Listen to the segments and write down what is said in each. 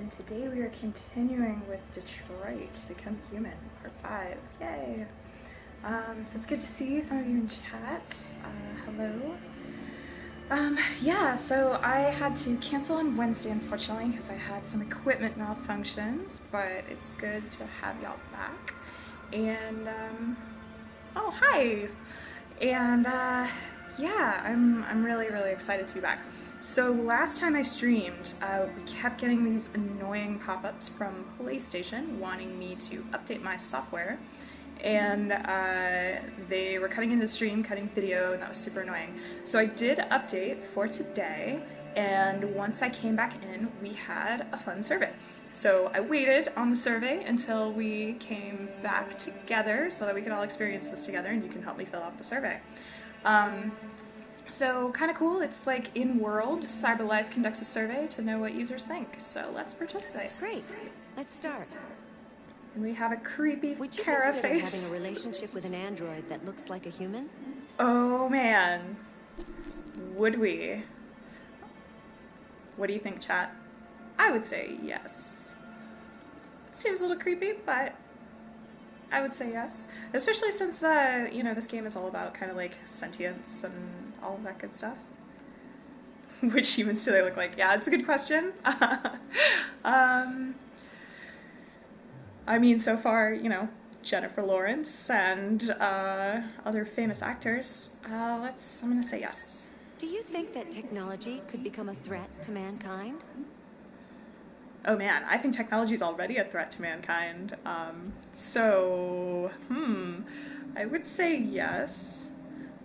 and today we are continuing with Detroit Become Human, Part 5. Yay! So it's good to see some of you in chat. Hello. Yeah, so I had to cancel on Wednesday, unfortunately, because I had some equipment malfunctions, but it's good to have y'all back. And, oh, hi! And, yeah, I'm really, really excited to be back. So last time I streamed, we kept getting these annoying pop-ups from PlayStation wanting me to update my software, and they were cutting into the stream, cutting video, and that was super annoying. So I did update for today, and once I came back in, we had a fun survey. So I waited on the survey until we came back together so that we could all experience this together, and you can help me fill out the survey. So kind of cool. It's like in world, CyberLife conducts a survey to know what users think. So let's participate. Great. Let's start. And we have a creepy Would you Kara consider face. having a relationship with an android that looks like a human? Oh man, would we? What do you think, chat? I would say yes. Seems a little creepy, but I would say yes. Especially since, you know, this game is all about kind of like sentience and all of that good stuff. Which humans do they look like? Yeah, it's a good question. I mean, so far, you know, Jennifer Lawrence and other famous actors. I'm gonna say yes. Do you think that technology could become a threat to mankind? Oh man, I think technology is already a threat to mankind. I would say yes.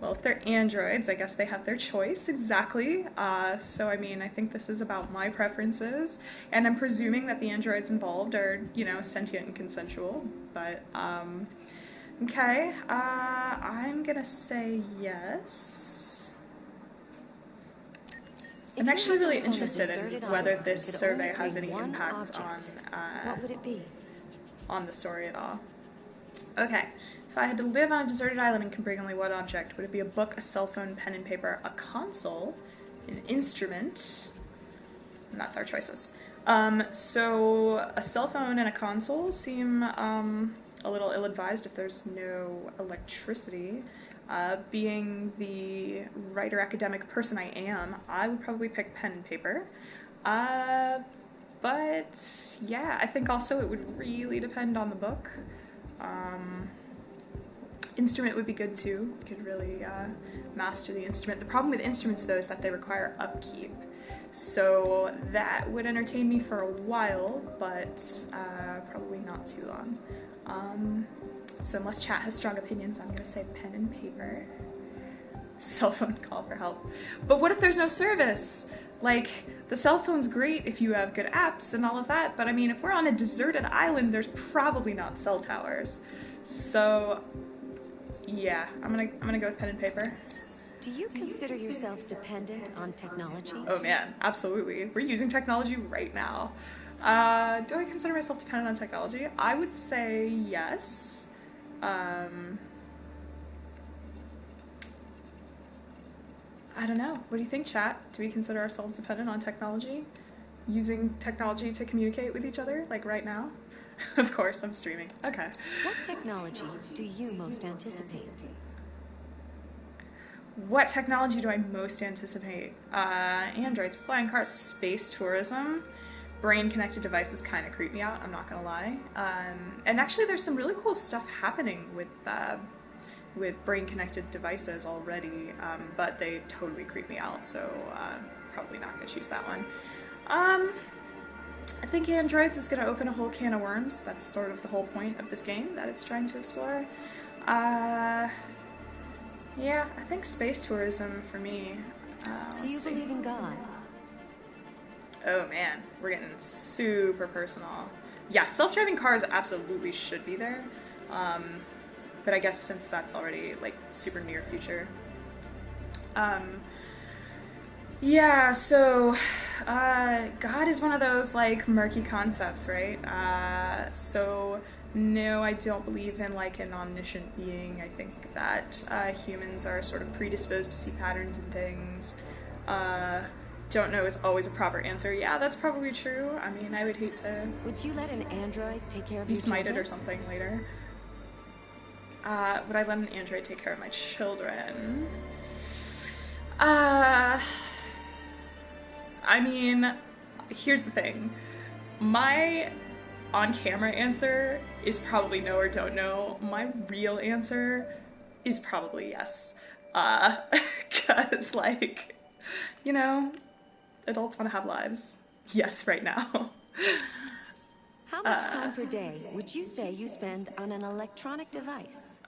Well, if they're androids, I guess they have their choice, exactly. So, I mean, I think this is about my preferences, and I'm presuming that the androids involved are, you know, sentient and consensual, but, okay, I'm gonna say yes. I'm actually really interested in whether this survey has any impact on, what would it be? on the story at all. Okay. If I had to live on a deserted island and could bring only one object, would it be a book, a cell phone, pen and paper, a console, an instrument? And that's our choices. So a cell phone and a console seem a little ill-advised if there's no electricity. Being the writer academic person I am, I would probably pick pen and paper. But yeah, I think also it would really depend on the book. Instrument would be good too. You could really master the instrument. The problem with instruments though is that they require upkeep. So that would entertain me for a while, but probably not too long. So unless chat has strong opinions, I'm gonna say pen and paper. Cell phone call for help. But what if there's no service? Like, the cell phone's great if you have good apps and all of that, but I mean, if we're on a deserted island, there's probably not cell towers. So, yeah, I'm gonna go with pen and paper. Do you consider yourself dependent on technology? Oh man, absolutely. We're using technology right now. Do I consider myself dependent on technology? I would say yes. I don't know. What do you think, chat? Do we consider ourselves dependent on technology? Using technology to communicate with each other, like right now? Of course, I'm streaming. Okay. What technology do you most anticipate? What technology do I most anticipate? Androids, flying cars, space tourism, brain-connected devices kind of creep me out, I'm not gonna lie. And actually there's some really cool stuff happening with brain-connected devices already, but they totally creep me out, so probably not gonna choose that one. I think androids is gonna open a whole can of worms. That's sort of the whole point of this game that it's trying to explore. Yeah, I think space tourism for me. Do you believe in God? Oh man, we're getting super personal. Yeah, self-driving cars absolutely should be there. But I guess since that's already like super near future. Yeah, so God is one of those like murky concepts, right? So no, I don't believe in like an omniscient being. I think that humans are sort of predisposed to see patterns in things. don't know is always a proper answer. Yeah, that's probably true. I mean, I would hate to Would you let an android take care of be your smited children? or something later. Would I let an android take care of my children? I mean, here's the thing. My on-camera answer is probably no or don't know. My real answer is probably yes. Cause like, you know, adults want to have lives. Yes, right now. How much time per day would you say you spend on an electronic device?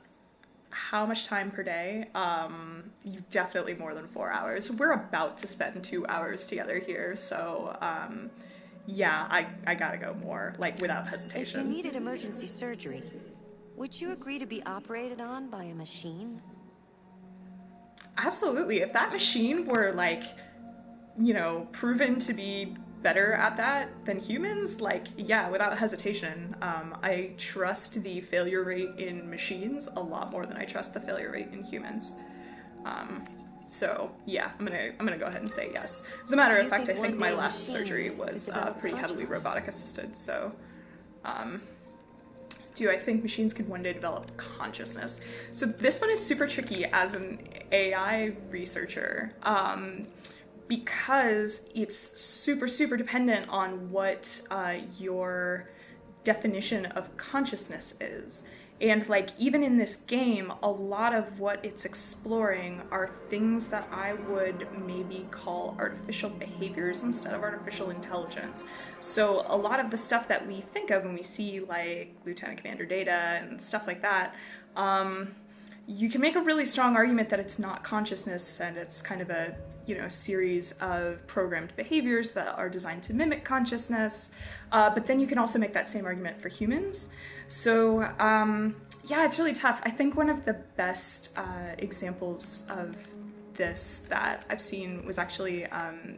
How much time per day? You definitely more than 4 hours. We're about to spend 2 hours together here, so yeah, I gotta go more, like without If you hesitation. needed emergency surgery, would you agree to be operated on by a machine? Absolutely. If that machine were like, you know, proven to be better at that than humans, like, yeah, without hesitation. I trust the failure rate in machines a lot more than I trust the failure rate in humans. So yeah, I'm gonna go ahead and say yes. As a matter Do of you fact, I think one think my day last surgery machines could was develop pretty heavily consciousness? robotic assisted. So do I think machines could one day develop consciousness? So this one is super tricky as an AI researcher. Because it's super, super dependent on what your definition of consciousness is. And like even in this game, a lot of what it's exploring are things that I would maybe call artificial behaviors instead of artificial intelligence. So a lot of the stuff that we think of when we see like Lieutenant Commander Data and stuff like that, you can make a really strong argument that it's not consciousness and it's kind of a, you know, series of programmed behaviors that are designed to mimic consciousness. But then you can also make that same argument for humans. So yeah, it's really tough. I think one of the best examples of this that I've seen was actually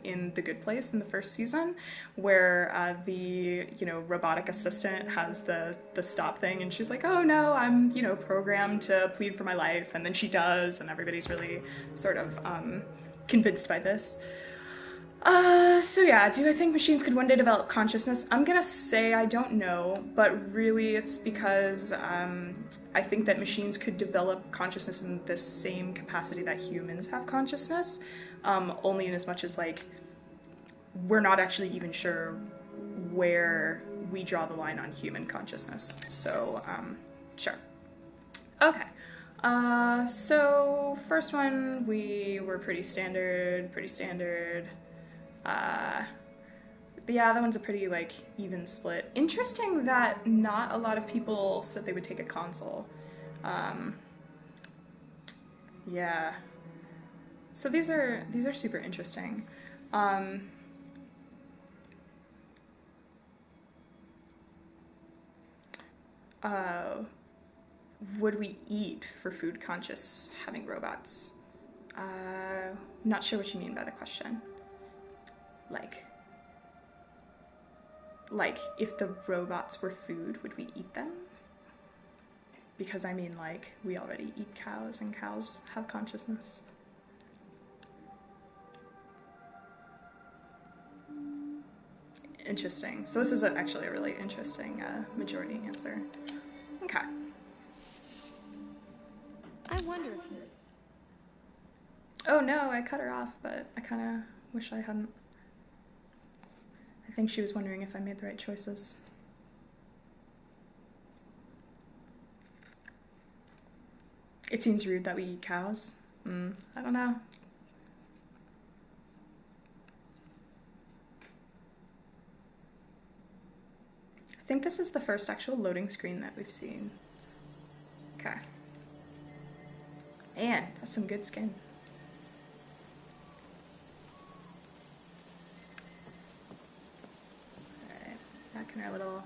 in The Good Place in the first season, where the robotic assistant has the stop thing, and she's like, "Oh no, I'm programmed to plead for my life," and then she does, and everybody's really sort of convinced by this. So yeah, do I think machines could one day develop consciousness? I'm gonna say I don't know, but really it's because I think that machines could develop consciousness in the same capacity that humans have consciousness, only in as much as like we're not actually even sure where we draw the line on human consciousness. So sure. Okay. So first one we were pretty standard, pretty standard. But yeah, that one's a pretty like even split. Interesting that not a lot of people said they would take a console. Yeah. So these are super interesting. Um, uh, would we eat for food conscious having robots? Not sure what you mean by the question. Like, like if the robots were food, would we eat them? Because I mean, like, we already eat cows, and cows have consciousness. Interesting. So this is actually a really interesting majority answer. Okay. I wonder if Oh no, I cut her off, but I kind of wish I hadn't. I think she was wondering if I made the right choices. It seems rude that we eat cows. I don't know. I think this is the first actual loading screen that we've seen. Okay. And that's some good skin. Alright, back in our little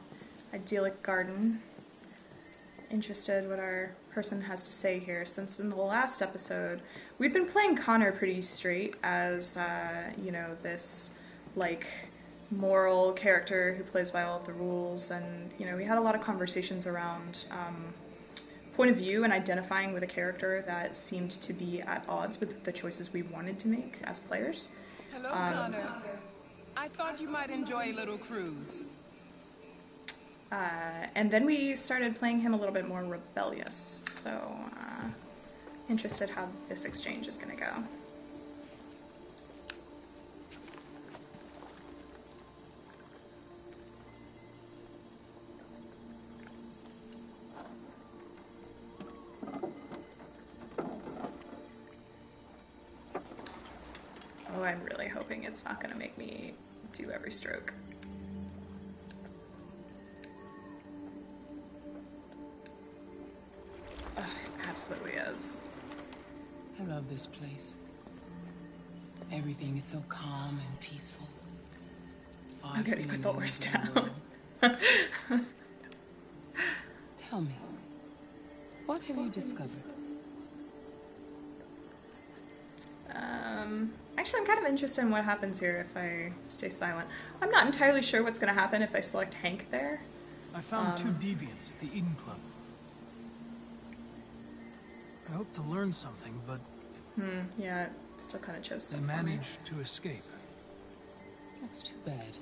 idyllic garden. Interested what our person has to say here, since in the last episode we'd been playing Connor pretty straight as this like moral character who plays by all of the rules, and we had a lot of conversations around point of view and identifying with a character that seemed to be at odds with the choices we wanted to make as players. Hello, Connor. I thought you might enjoy a little cruise. And then we started playing him a little bit more rebellious, so interested how this exchange is going to go. Oh, I'm really hoping it's not going to make me do every stroke. Oh, it absolutely is. I love this place. Everything is so calm and peaceful. I'm gonna put the horse down. Tell me, what have you discovered? Actually, I'm kind of interested in what happens here if I stay silent. I'm not entirely sure what's going to happen if I select Hank there. I found 2 deviants at the Eden Club. I hope to learn something, but Yeah, it still kind of chose they stuff for me. managed to escape. That's too bad.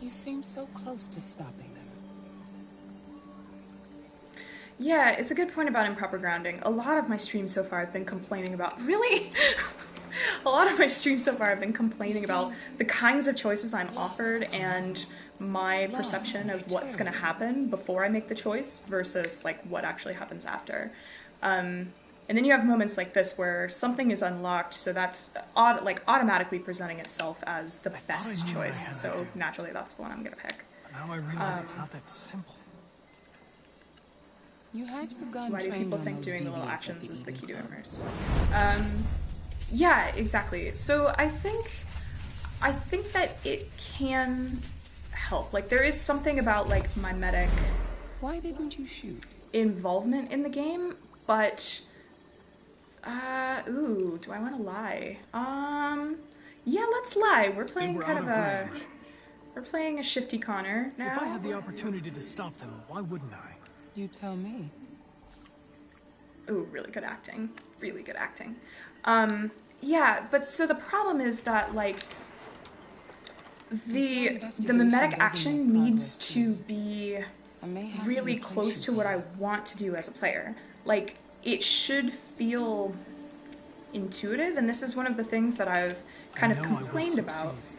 You seem so close to stopping them. Yeah, it's a good point about improper grounding. A lot of my streams so far I've been complaining about. Really? A lot of my streams so far I've been complaining about the kinds of choices I'm offered and my perception of what's going to happen before I make the choice versus like what actually happens after. And then you have moments like this where something is unlocked, so that's automatically presenting itself as the best choice. So naturally, that's the one I'm gonna pick. Now I realize it's not that simple. You had your gun Why do trained people on think those doing the little deviants at actions is the Eden key to Club. immerse? Yeah, exactly. So I think that it can help. Like there is something about like mimetic Why didn't you shoot? involvement in the game, but ooh, do I want to lie? Yeah, let's lie. We're They playing were kind out of of a range. we're playing a shifty Connor now. If I had the opportunity to stop them, why wouldn't I? You tell me. Ooh, really good acting. Really good acting. Yeah, but so the problem is that like the mimetic action needs to be I may have really to replace close you to what here. I want to do as a player. Like it should feel intuitive, and this is one of the things that I've kind of I know I will complained about succeed.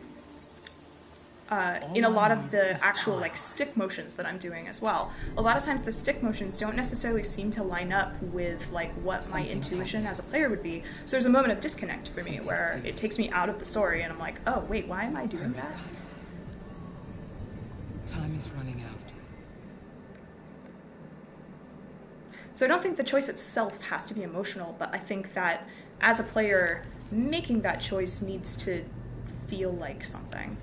in a All lot I of need the is actual time. like stick motions that I'm doing as well. A lot of times the stick motions don't necessarily seem to line up with like what my Something's intuition happening. as a player would be. So there's a moment of disconnect for me Something where it serious. takes me out of the story and I'm like, oh wait, why am I doing Hurry, that? Connor. Time is running out. So I don't think the choice itself has to be emotional, but I think that as a player, making that choice needs to feel like something.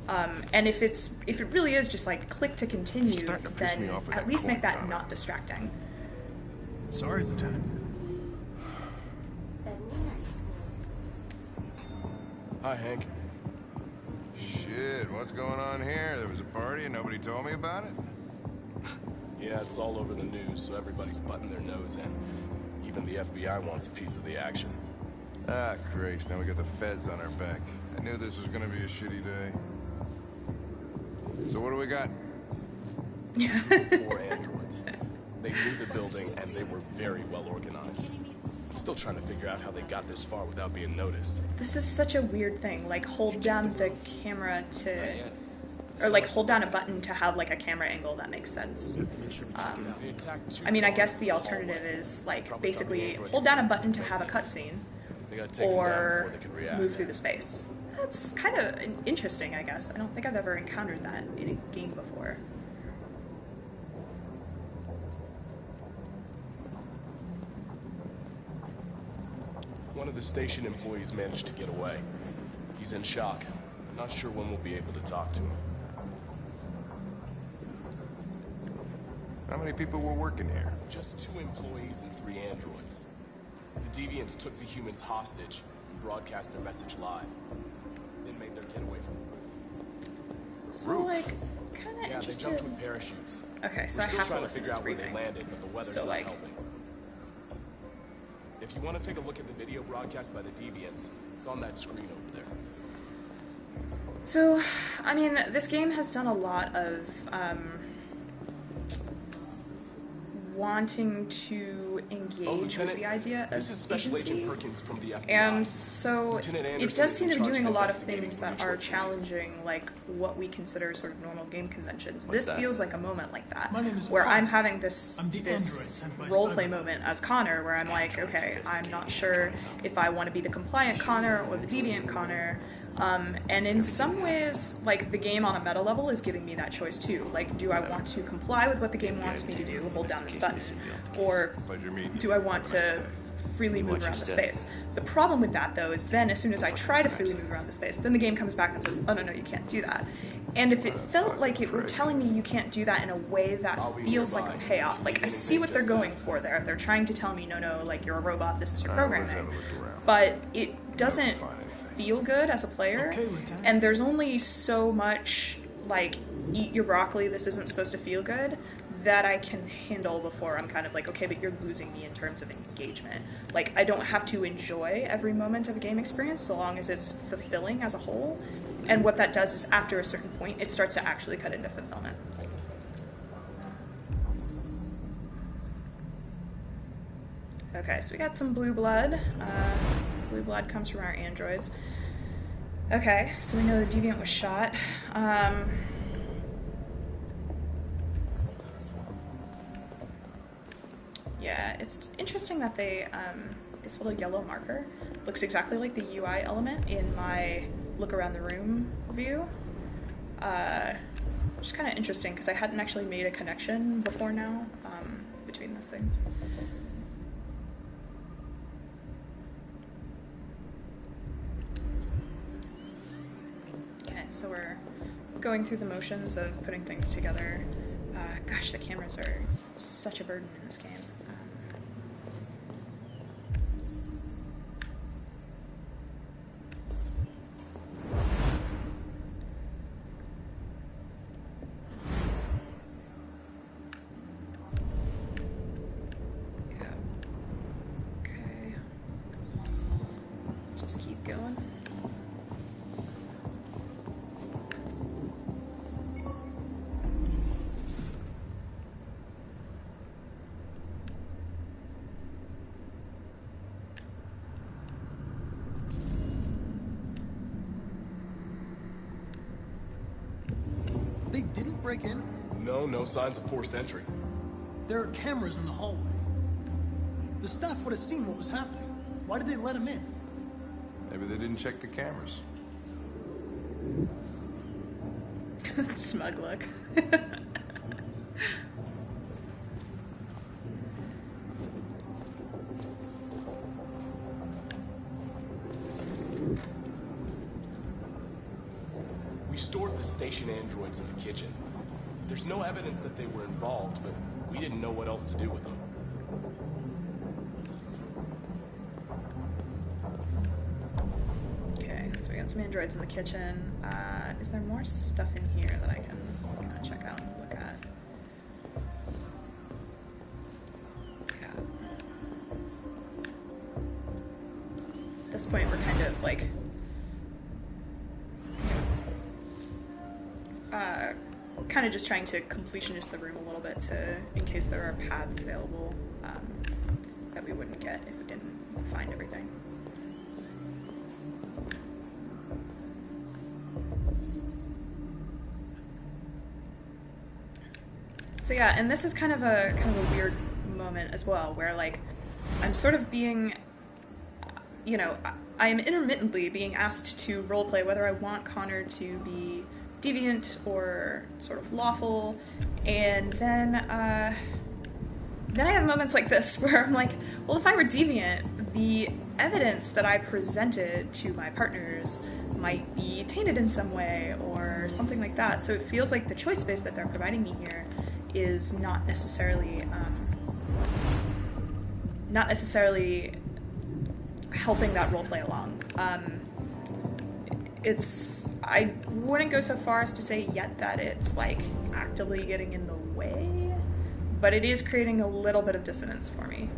And if it really is just like click to continue, Starting to piss me then off with at that least make coin, that Connor. not distracting. Sorry, Lieutenant. Hi, Hank. Shit, what's going on here? There was a party and nobody told me about it? Yeah, it's all over the news, so everybody's butting their nose in. Even the FBI wants a piece of the action. Ah, Christ, now we got the feds on our back. I knew this was gonna be a shitty day. So what do we got? 4 androids. They knew the building, and they were very well organized. I'm still trying to figure out how they got this far without being noticed. This is such a weird thing. Like hold down the camera to, or like hold down a button to have like a camera angle that makes sense. They attacked 2 I mean, I cars guess the in hallway. alternative is like Probably thought the basically androids hold were down a gonna button to shoot have a robots. cutscene, They got taken down or before they could react. move through the space. That's kind of interesting, I guess. I don't think I've ever encountered that in a game before. One of the station employees managed to get away. He's in shock. Not sure when we'll be able to talk to him. How many people were working here? Just 2 employees and 3 androids. The deviants took the humans hostage and broadcast their message live. Then made their getaway from the roof. So like, kind of Yeah, they interested. jumped with parachutes. Okay, so We're I still have to trying to listen figure to out this where they briefing. landed, but the weather's So, not like- helping. If you want to take a look at the video broadcast by the deviants, it's on that screen over there. So, I mean, this game has done a lot of wanting to engage with the idea of this is Special agency. Agent Perkins from the FBI. And so Lieutenant it Anderson does is seem in to be charge doing of a lot of investigating things that mutual are police. challenging, like what we consider sort of normal game conventions. What's This that? feels like a moment like that, My name is where Connor. I'm having this I'm the android this sent by roleplay Cybertron. moment as Connor, where I'm like, okay, I'm not sure if I want to be the compliant Connor or the deviant Connor. And in some ways, like, the game on a meta level is giving me that choice too. Like, do I want to comply with what the game wants me to do, hold down this button, or Pleasure meeting you. do I want to freely move around the space? The problem with that, though, is then as soon as I try to freely move around the space, then the game comes back and says, oh, no, you can't do that. And if it felt like it were telling me you can't do that in a way that feels like a payoff, like, I see what they're going for there. They're trying to tell me, no, like, you're a robot, this is your Let's have programming. a look around. But it doesn't find anything. feel good as a player, Okay, Lieutenant. and there's only so much, like, eat your broccoli, this isn't supposed to feel good, that I can handle before I'm kind of like, okay, but you're losing me in terms of engagement. Like, I don't have to enjoy every moment of a game experience so long as it's fulfilling as a whole. And what that does is, after a certain point, it starts to actually cut into fulfillment. Okay, so we got some blue blood. Blue blood comes from our androids. Okay, so we know the deviant was shot. Yeah, it's interesting that they, this little yellow marker looks exactly like the UI element in my look around the room view. Which is kind of interesting because I hadn't actually made a connection before now between those things. Okay, so we're going through the motions of putting things together. Gosh, the cameras are such a burden in this game. Yeah. Okay. Just keep going. They didn't break in. No signs of forced entry. There are cameras in the hallway. The staff would have seen what was happening. Why did they let him in? Maybe they didn't check the cameras. Smug look. We stored the station androids in the kitchen. There's no evidence that they were involved, but we didn't know what else to do with them. Okay, so we got some androids in the kitchen. Is there more stuff in here that I can kind of check out and look at? Yeah. At this point, we're kind of like kind of just trying to completionist the room a little bit to, in case there are paths available that we wouldn't get if we didn't find everything. So yeah, and this is kind of a weird moment as well, where like I'm sort of being, you know, I am intermittently being asked to roleplay whether I want Connor to be deviant or sort of lawful, and then I have moments like this where I'm like, well, if I were deviant, the evidence that I presented to my partners might be tainted in some way or something like that. So it feels like the choice space that they're providing me here is not necessarily helping that roleplay along. I wouldn't go so far as to say yet that it's like actively getting in the way, but it is creating a little bit of dissonance for me.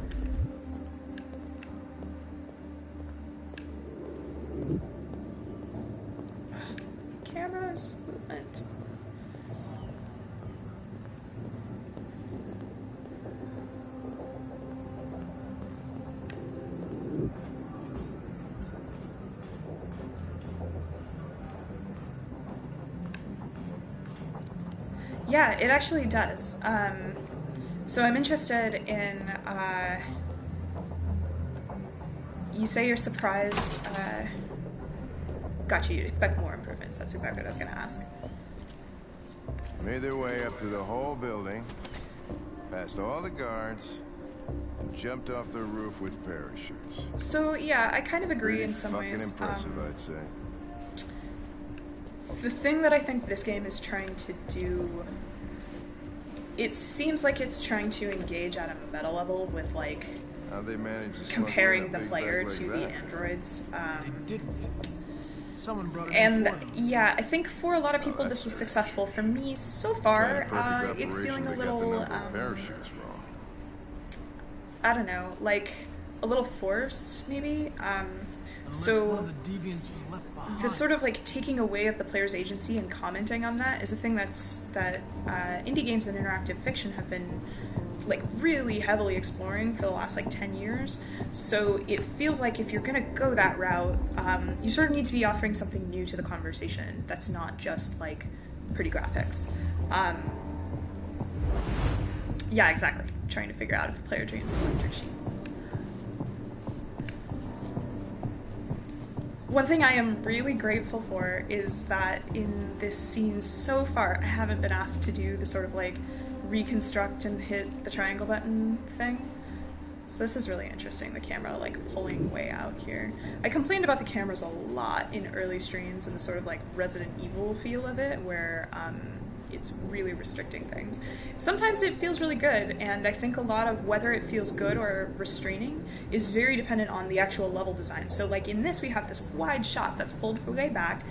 Yeah, it actually does. So I'm interested in, you say you're surprised, gotcha, you'd expect more improvements. That's exactly what I was gonna ask. Made their way up through the whole building, past all the guards, and jumped off the roof with parachutes. So yeah, I kind of agree Pretty in some fucking ways. impressive, I'd say. The thing that I think this game is trying to do, it seems like it's trying to engage at a meta level with, like, How'd they manage to comparing smuggle the in a big player bag like to the that? androids. They didn't. Someone brought it in And for them. yeah, I think for a lot of people that's this was strange. successful. For me, so Planned far, a perfect it's operation, feeling a but got the little, number of parachutes wrong. I don't know, like a little forced, maybe. Unless So one of the deviants was left behind. the sort of like taking away of the player's agency and commenting on that is a thing that indie games and interactive fiction have been like really heavily exploring for the last like 10 years. So it feels like if you're gonna go that route, you sort of need to be offering something new to the conversation that's not just like pretty graphics. Yeah, exactly. Trying to figure out if the player dreams of electric sheep. One thing I am really grateful for is that in this scene so far, I haven't been asked to do the sort of like reconstruct and hit the triangle button thing. So this is really interesting, the camera like pulling way out here. I complained about the cameras a lot in early streams and the sort of like Resident Evil feel of it, where it's really restricting things. Sometimes it feels really good, and I think a lot of whether it feels good or restraining is very dependent on the actual level design. So like in this, we have this wide shot that's pulled way back.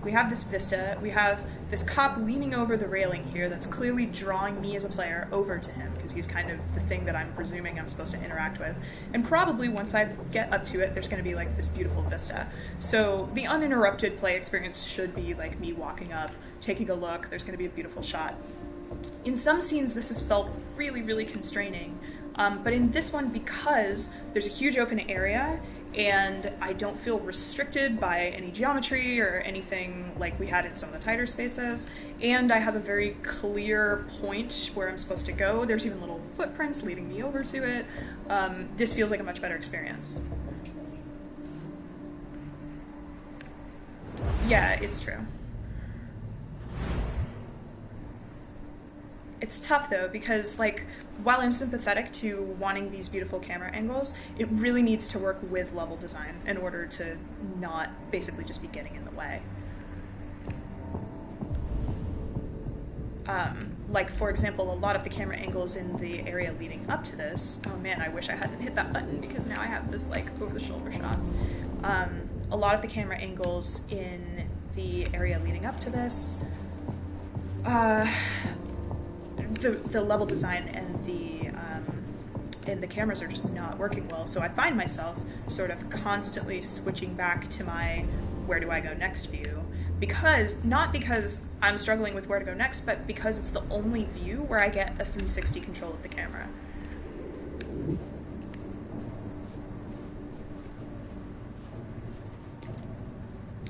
We have this vista. We have this cop leaning over the railing here that's clearly drawing me as a player over to him, because he's kind of the thing that I'm presuming I'm supposed to interact with. And probably once I get up to it, there's going to be like this beautiful vista. So the uninterrupted play experience should be like me walking up, taking a look, there's going to be a beautiful shot. In some scenes, this has felt really, really constraining. But in this one, because there's a huge open area, and I don't feel restricted by any geometry or anything like we had in some of the tighter spaces, and I have a very clear point where I'm supposed to go. There's even little footprints leading me over to it. This feels like a much better experience. Yeah, it's true. It's tough though, because like while I'm sympathetic to wanting these beautiful camera angles, it really needs to work with level design in order to not basically just be getting in the way. Like for example, a lot of the camera angles in the area leading up to this, oh man, I wish I hadn't hit that button because now I have this like over the shoulder shot. A lot of the camera angles in the area leading up to this, the level design and the cameras are just not working well, so I find myself sort of constantly switching back to my where do I go next view, not because I'm struggling with where to go next, but because it's the only view where I get a 360 control of the camera.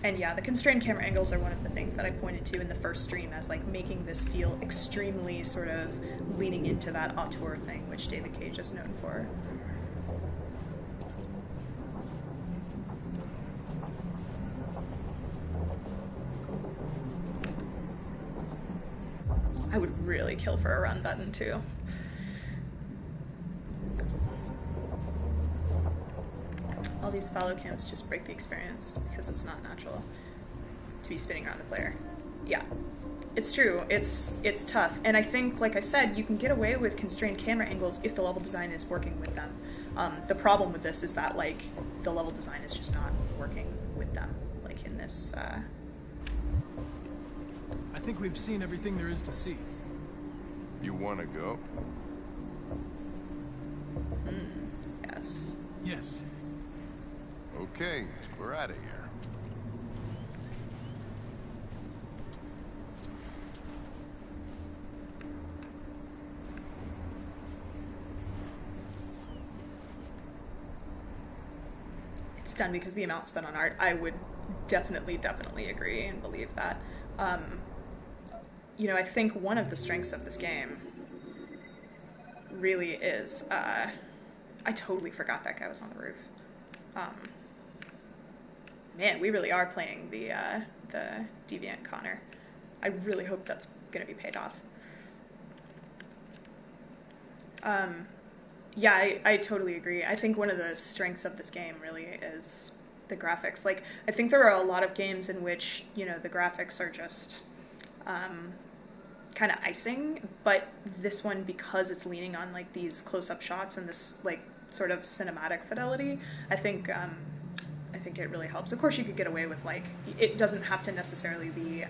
And yeah, the constrained camera angles are one of the things that I pointed to in the first stream as like making this feel extremely sort of leaning into that auteur thing, which David Cage is known for. I would really kill for a run button too. All these follow cams just break the experience because it's not natural to be spinning around the player. Yeah, it's true. It's tough. And I think, like I said, you can get away with constrained camera angles if the level design is working with them. The problem with this is that, like, the level design is just not working with them, like in this. I think we've seen everything there is to see. You want to go? Yes. Yes. Okay, we're out of here. It's done because the amount spent on art. I would definitely agree and believe that. you know, I think one of the strengths of this game really is, I totally forgot that guy was on the roof. Man, we really are playing the Deviant Connor. I really hope that's going to be paid off. Yeah, I totally agree. I think one of the strengths of this game really is the graphics. Like, I think there are a lot of games in which, you know, the graphics are just kind of icing, but this one, because it's leaning on like these close-up shots and this like sort of cinematic fidelity, I think it really helps. Of course, you could get away with, like, it doesn't have to necessarily be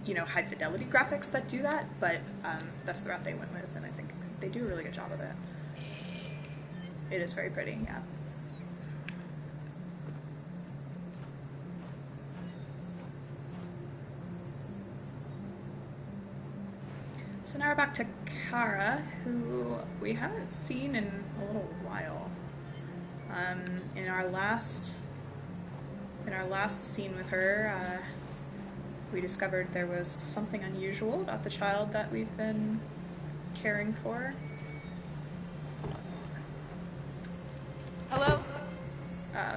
you know, high fidelity graphics that do that, but that's the route they went with, and I think they do a really good job of it. It is very pretty, yeah. So now we're back to Kara, who we haven't seen in a little while. In our last scene with her, we discovered there was something unusual about the child that we've been caring for. Hello?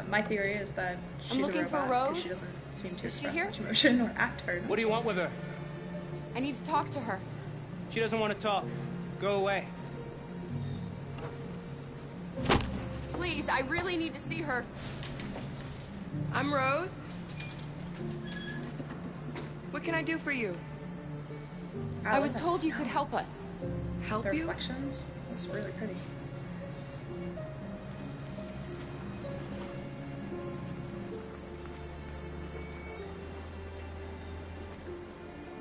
My theory is that I'm she's looking a robot for Rose. because she doesn't seem to Is she express here? much emotion or act very much. What do you want with her? I need to talk to her. She doesn't want to talk. Go away. Please, I really need to see her. I'm Rose. What can I do for you? I was told you could help us. Help The you? reflections. That's really pretty.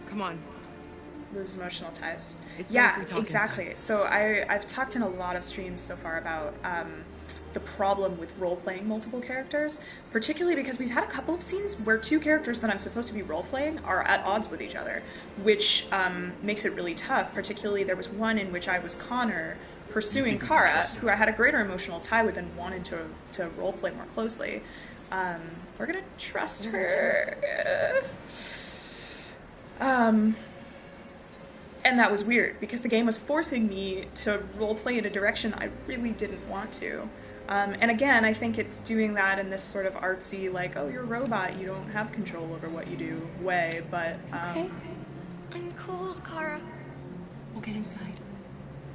Come on. Those emotional ties. It's better Yeah, if we talk exactly. inside. So I've talked in a lot of streams so far about the problem with role-playing multiple characters, particularly because we've had a couple of scenes where two characters that I'm supposed to be role-playing are at odds with each other, which makes it really tough. Particularly, there was one in which I was Connor pursuing Kara, who I had a greater emotional tie with and wanted to role-play more closely. We're gonna trust her. And that was weird, because the game was forcing me to roleplay in a direction I really didn't want to. And again, I think it's doing that in this sort of artsy, like, oh, you're a robot, you don't have control over what you do way, but... Okay. I'm cold, Kara. We'll get inside.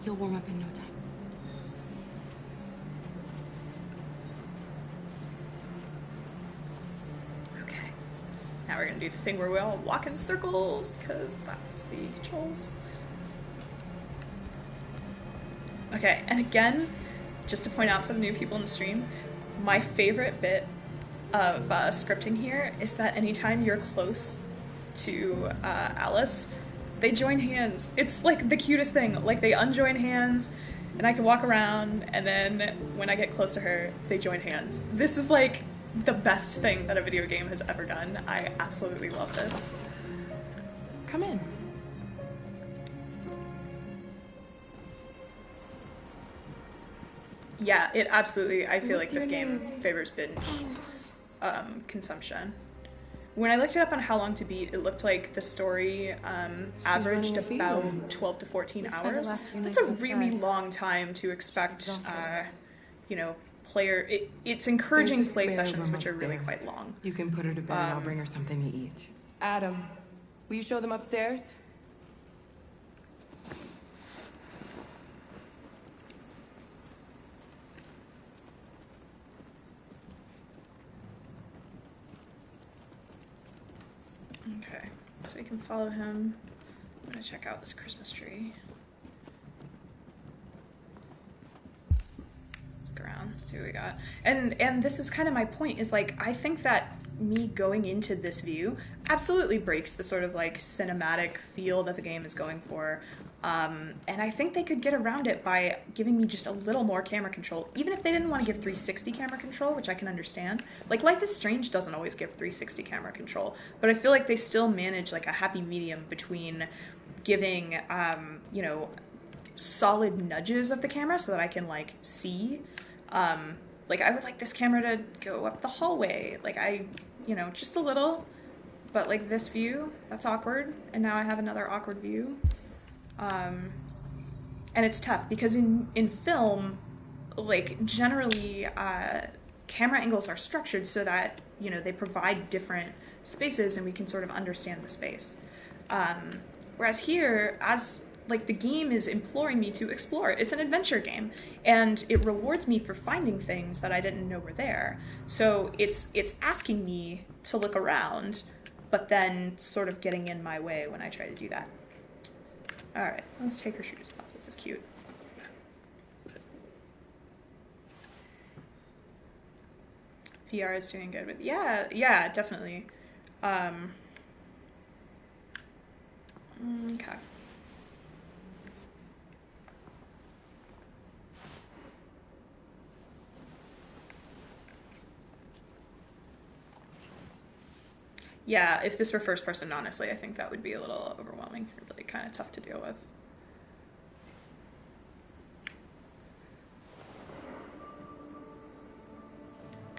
You'll warm up in no time. Okay. Now we're gonna do the thing where we all walk in circles, because that's the controls. Okay, and again, just to point out for the new people in the stream, my favorite bit of scripting here is that anytime you're close to Alice, they join hands. It's like the cutest thing. Like, they unjoin hands, and I can walk around, and then when I get close to her, they join hands. This is like the best thing that a video game has ever done. I absolutely love this. Come in. Yeah, it absolutely, I feel like this game favors binge consumption. When I looked it up on How Long to Beat, it looked like the story averaged about 12 to 14 hours. That's a really long time to expect, you know, it's encouraging play sessions which are really quite long. You can put her to bed and I'll bring her something to eat. Adam, will you show them upstairs? Okay, so we can follow him. I'm gonna check out this Christmas tree. Let's go around, see what we got. And this is kind of my point, is like, I think that me going into this view absolutely breaks the sort of like cinematic feel that the game is going for. And I think they could get around it by giving me just a little more camera control, even if they didn't want to give 360 camera control, which I can understand. Like, Life is Strange doesn't always give 360 camera control, but I feel like they still manage like a happy medium between giving, you know, solid nudges of the camera so that I can like see. Like, I would like this camera to go up the hallway. Like, you know, just a little but like this view, that's awkward. And now I have another awkward view. And it's tough because in film, like generally camera angles are structured so that, you know, they provide different spaces and we can sort of understand the space. Whereas here, as like the game is imploring me to explore. It's an adventure game, and it rewards me for finding things that I didn't know were there. So it's asking me to look around, but then sort of getting in my way when I try to do that. All right, let's take her shoes off. This is cute. VR is doing good with, yeah, definitely. Okay. Yeah, if this were first person, honestly, I think that would be a little overwhelming, really kind of tough to deal with.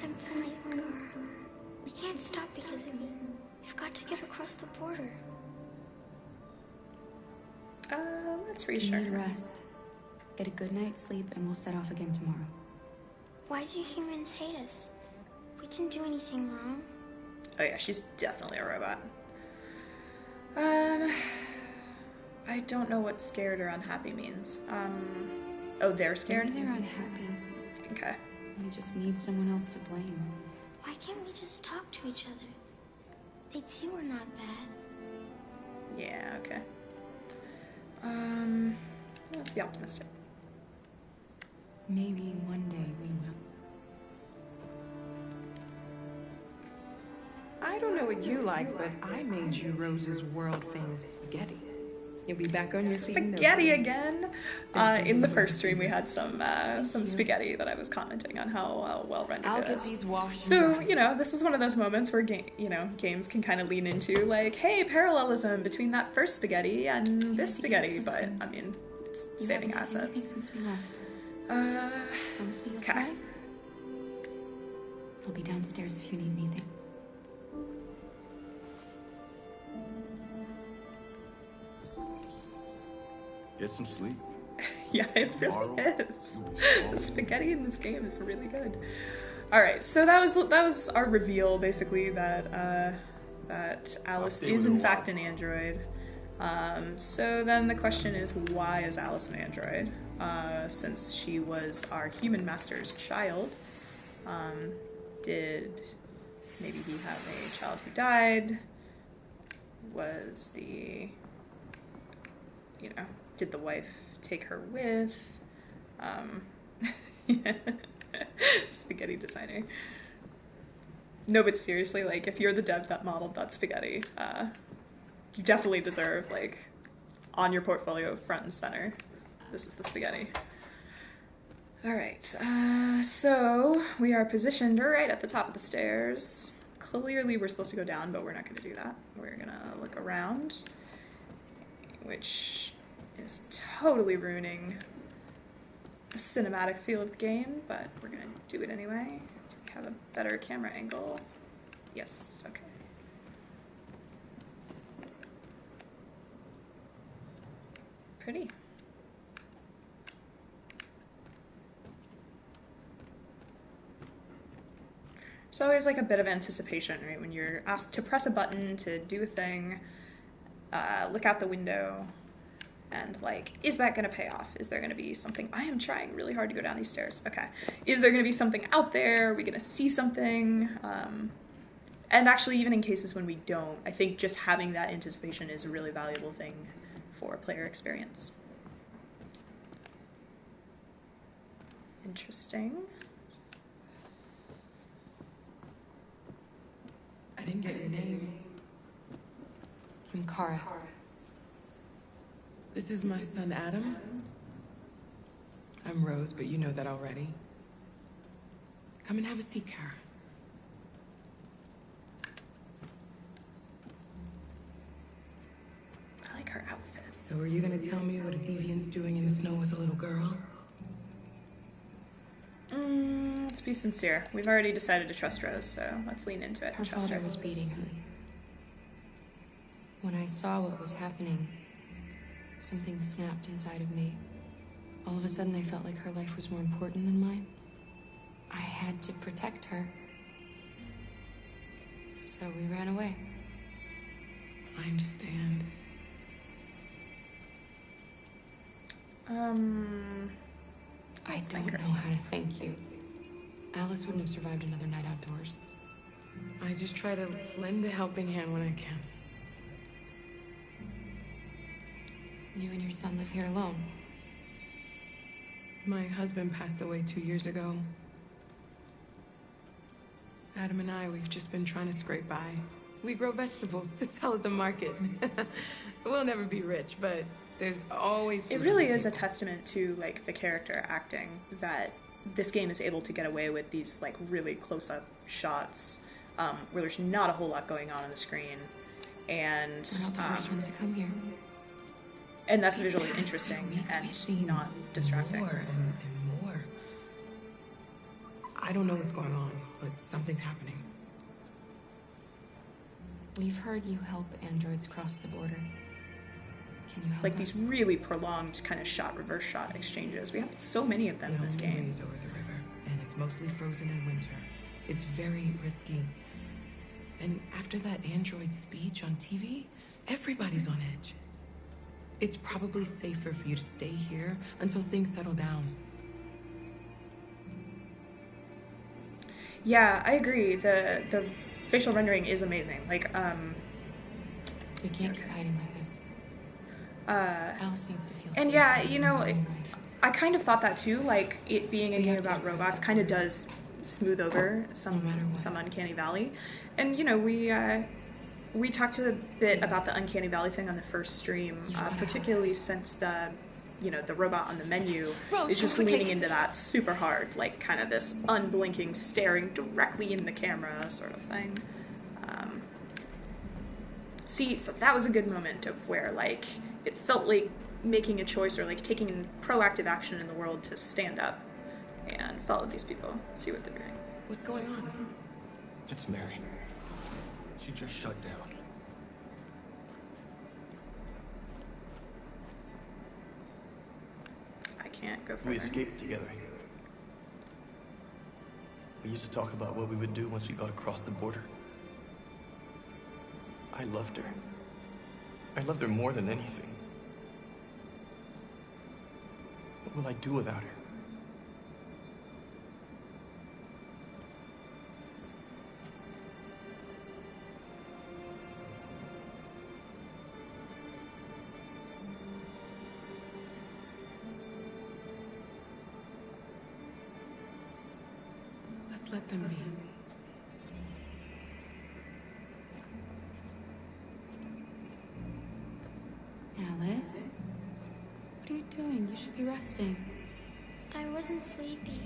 I'm fine, Gar. We can't stop because of me. We've got to get across the border. Let's reassure You need her. rest. Get a good night's sleep, and we'll set off again tomorrow. Why do humans hate us? We didn't do anything wrong. Oh yeah, she's definitely a robot. I don't know what scared or unhappy means. Oh, they're scared? Maybe they're unhappy. Okay. They just need someone else to blame. Why can't we just talk to each other? They'd see we're not bad. Yeah, okay. Let's be optimistic. Maybe one day we will. I don't know what you like, but I made you Rose's world-famous spaghetti. You'll be back on your feet. Spaghetti again. In the first stream, we had some spaghetti that I was commenting on how well rendered I'll it get is. these washed. So you know, this is one of those moments where games can kind of lean into like, hey, parallelism between that first spaghetti and this spaghetti. But I mean, it's saving assets. Since we left. Promise me you'll okay. try? I'll be downstairs if you need anything. Get some sleep. Yeah, it really is. The spaghetti in this game is really good. All right, so that was our reveal, basically, that that Alice is in fact an android. So then the question is, why is Alice an android? Since she was our human master's child, did maybe he have a child who died? Was the, you know, did the wife take her with? Spaghetti designer. No, but seriously, like, if you're the dev that modeled that spaghetti, you definitely deserve, like, on your portfolio, front and center. This is the spaghetti. Alright, so we are positioned right at the top of the stairs. Clearly we're supposed to go down, but we're not going to do that. We're going to look around, which is totally ruining the cinematic feel of the game, but we're going to do it anyway. Do we have a better camera angle? Yes, okay. Pretty. There's always like a bit of anticipation, right? When you're asked to press a button to do a thing, look out the window, and like, is that going to pay off? Is there going to be something? I am trying really hard to go down these stairs. Okay. Is there going to be something out there? Are we going to see something? And actually, even in cases when we don't, I think just having that anticipation is a really valuable thing for player experience. Interesting. I didn't get your name. I'm Kara. This is my son, Adam. I'm Rose, but you know that already. Come and have a seat, Kara. I like her outfit. So are you gonna tell me what a deviant's doing in the snow with a little girl? Let's be sincere. We've already decided to trust Rose, so let's lean into it Her and trust father her. was beating her. When I saw what was happening, something snapped inside of me. All of a sudden, I felt like her life was more important than mine. I had to protect her. So we ran away. I understand. I don't know how to thank you. Alice wouldn't have survived another night outdoors. I just try to lend a helping hand when I can. You and your son live here alone. My husband passed away 2 years ago. Adam and I, we've just been trying to scrape by. We grow vegetables to sell at the market. We'll never be rich, but there's always food It on really the is a table. testament to like the character acting that this game is able to get away with these like really close-up shots where there's not a whole lot going on the screen, and We're not the first ones to come here. and that's visually interesting and not distracting. More and more. I don't know what's going on, but something's happening. We've heard you help androids cross the border. Can you help Like us? these really prolonged kind of shot, reverse shot exchanges. We have so many of them in this game. Ways over the river, and it's mostly frozen in winter. It's very risky. And after that android speech on TV, everybody's on edge. It's probably safer for you to stay here until things settle down. Yeah, I agree. The facial rendering is amazing. Like, We can't keep hiding like this. Alice needs to feel and safe yeah, in you her know, own life. I kind of thought that too. Like, it being a We game have to about get past robots that kind of border. does smooth over some uncanny valley. And you know, we talked a bit about the uncanny valley thing on the first stream, particularly since the robot on the menu Rose, is just come quickly. leaning into that super hard, like kind of this unblinking, staring directly in the camera sort of thing. So that was a good moment of where like it felt like making a choice or like taking proactive action in the world to stand up and follow these people, see what they're doing. What's going on? It's Mary. She just shut down. I can't go further. We escaped together. We used to talk about what we would do once we got across the border. I loved her. I loved her more than anything. What will I do without her? Let's let them be. Alice? What are you doing? You should be resting. I wasn't sleepy.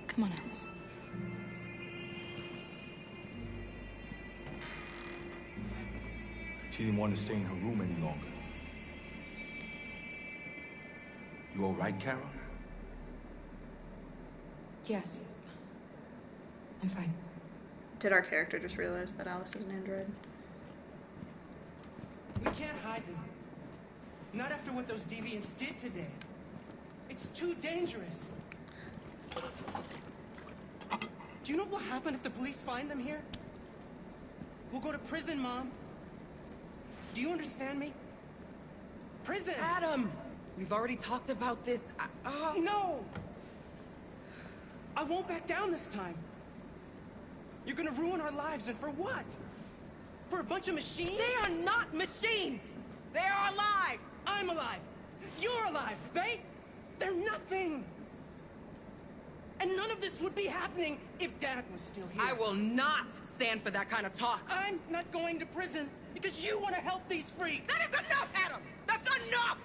Come on, Alice. She didn't want to stay in her room any longer. You all right, Carol? Yes. I'm fine. Did our character just realize that Alice is an android? We can't hide them. Not after what those deviants did today. It's too dangerous. Do you know what will happen if the police find them here? We'll go to prison, Mom. Do you understand me? Prison! Adam! We've already talked about this. No! I won't back down this time. You're gonna ruin our lives, and for what? For a bunch of machines? They are not machines! They are alive! I'm alive! You're alive! They're nothing! And none of this would be happening if Dad was still here. I will not stand for that kind of talk. I'm not going to prison because you want to help these freaks. That is enough! Enough!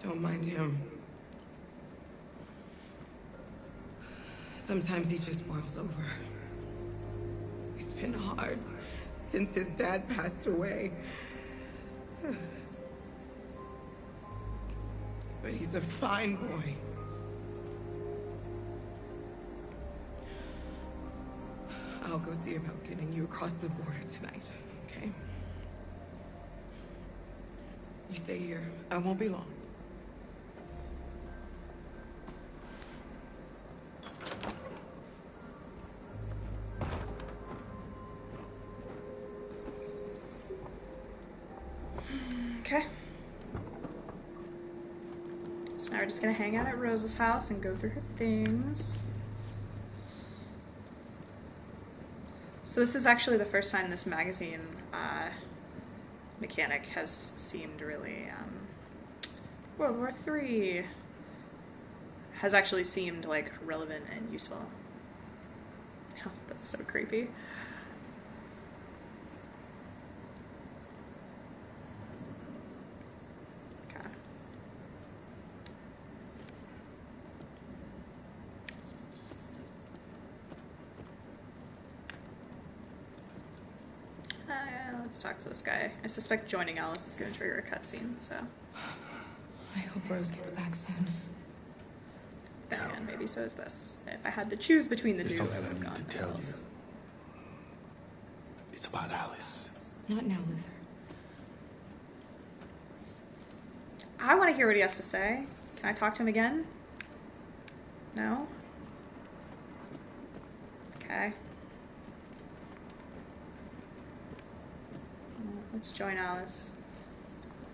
Don't mind him. Sometimes he just boils over. It's been hard since his dad passed away. But he's a fine boy. I'll go see about getting you across the border tonight, okay? You stay here. I won't be long. Okay. So now we're just gonna hang out at Rose's house and go through her things. So this is actually the first time this magazine mechanic has seemed really World War III has actually seemed like relevant and useful. Oh, that's so creepy. Let's talk to this guy. I suspect joining Alice is going to trigger a cutscene, so. I hope Rose gets back soon. Then again, maybe so is this. If I had to choose between the two, I would have Something I gone need to for tell you. Alice. It's about Alice. Not now, Luther. I want to hear what he has to say. Can I talk to him again? No? Okay. Let's join Alice.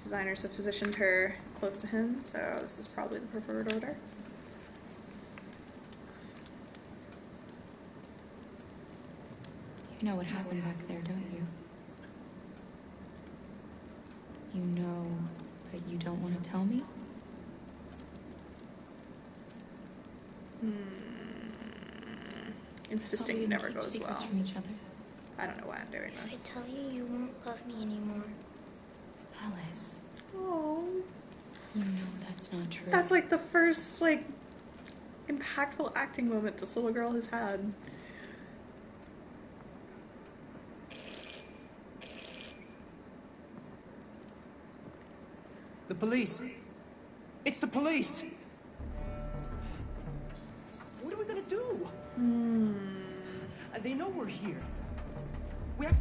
Designers have positioned her close to him, so this is probably the preferred order. You know what happened back there, don't you? You know, but you don't want to tell me? Insisting never keep goes secrets well. from each other. I don't know why I'm doing If this. I tell you, you won't love me anymore. Alice, Oh, you know that's not true. that's like the first like impactful acting moment this little girl has had. The police. It's the police. What are we gonna do? They know we're here. We have...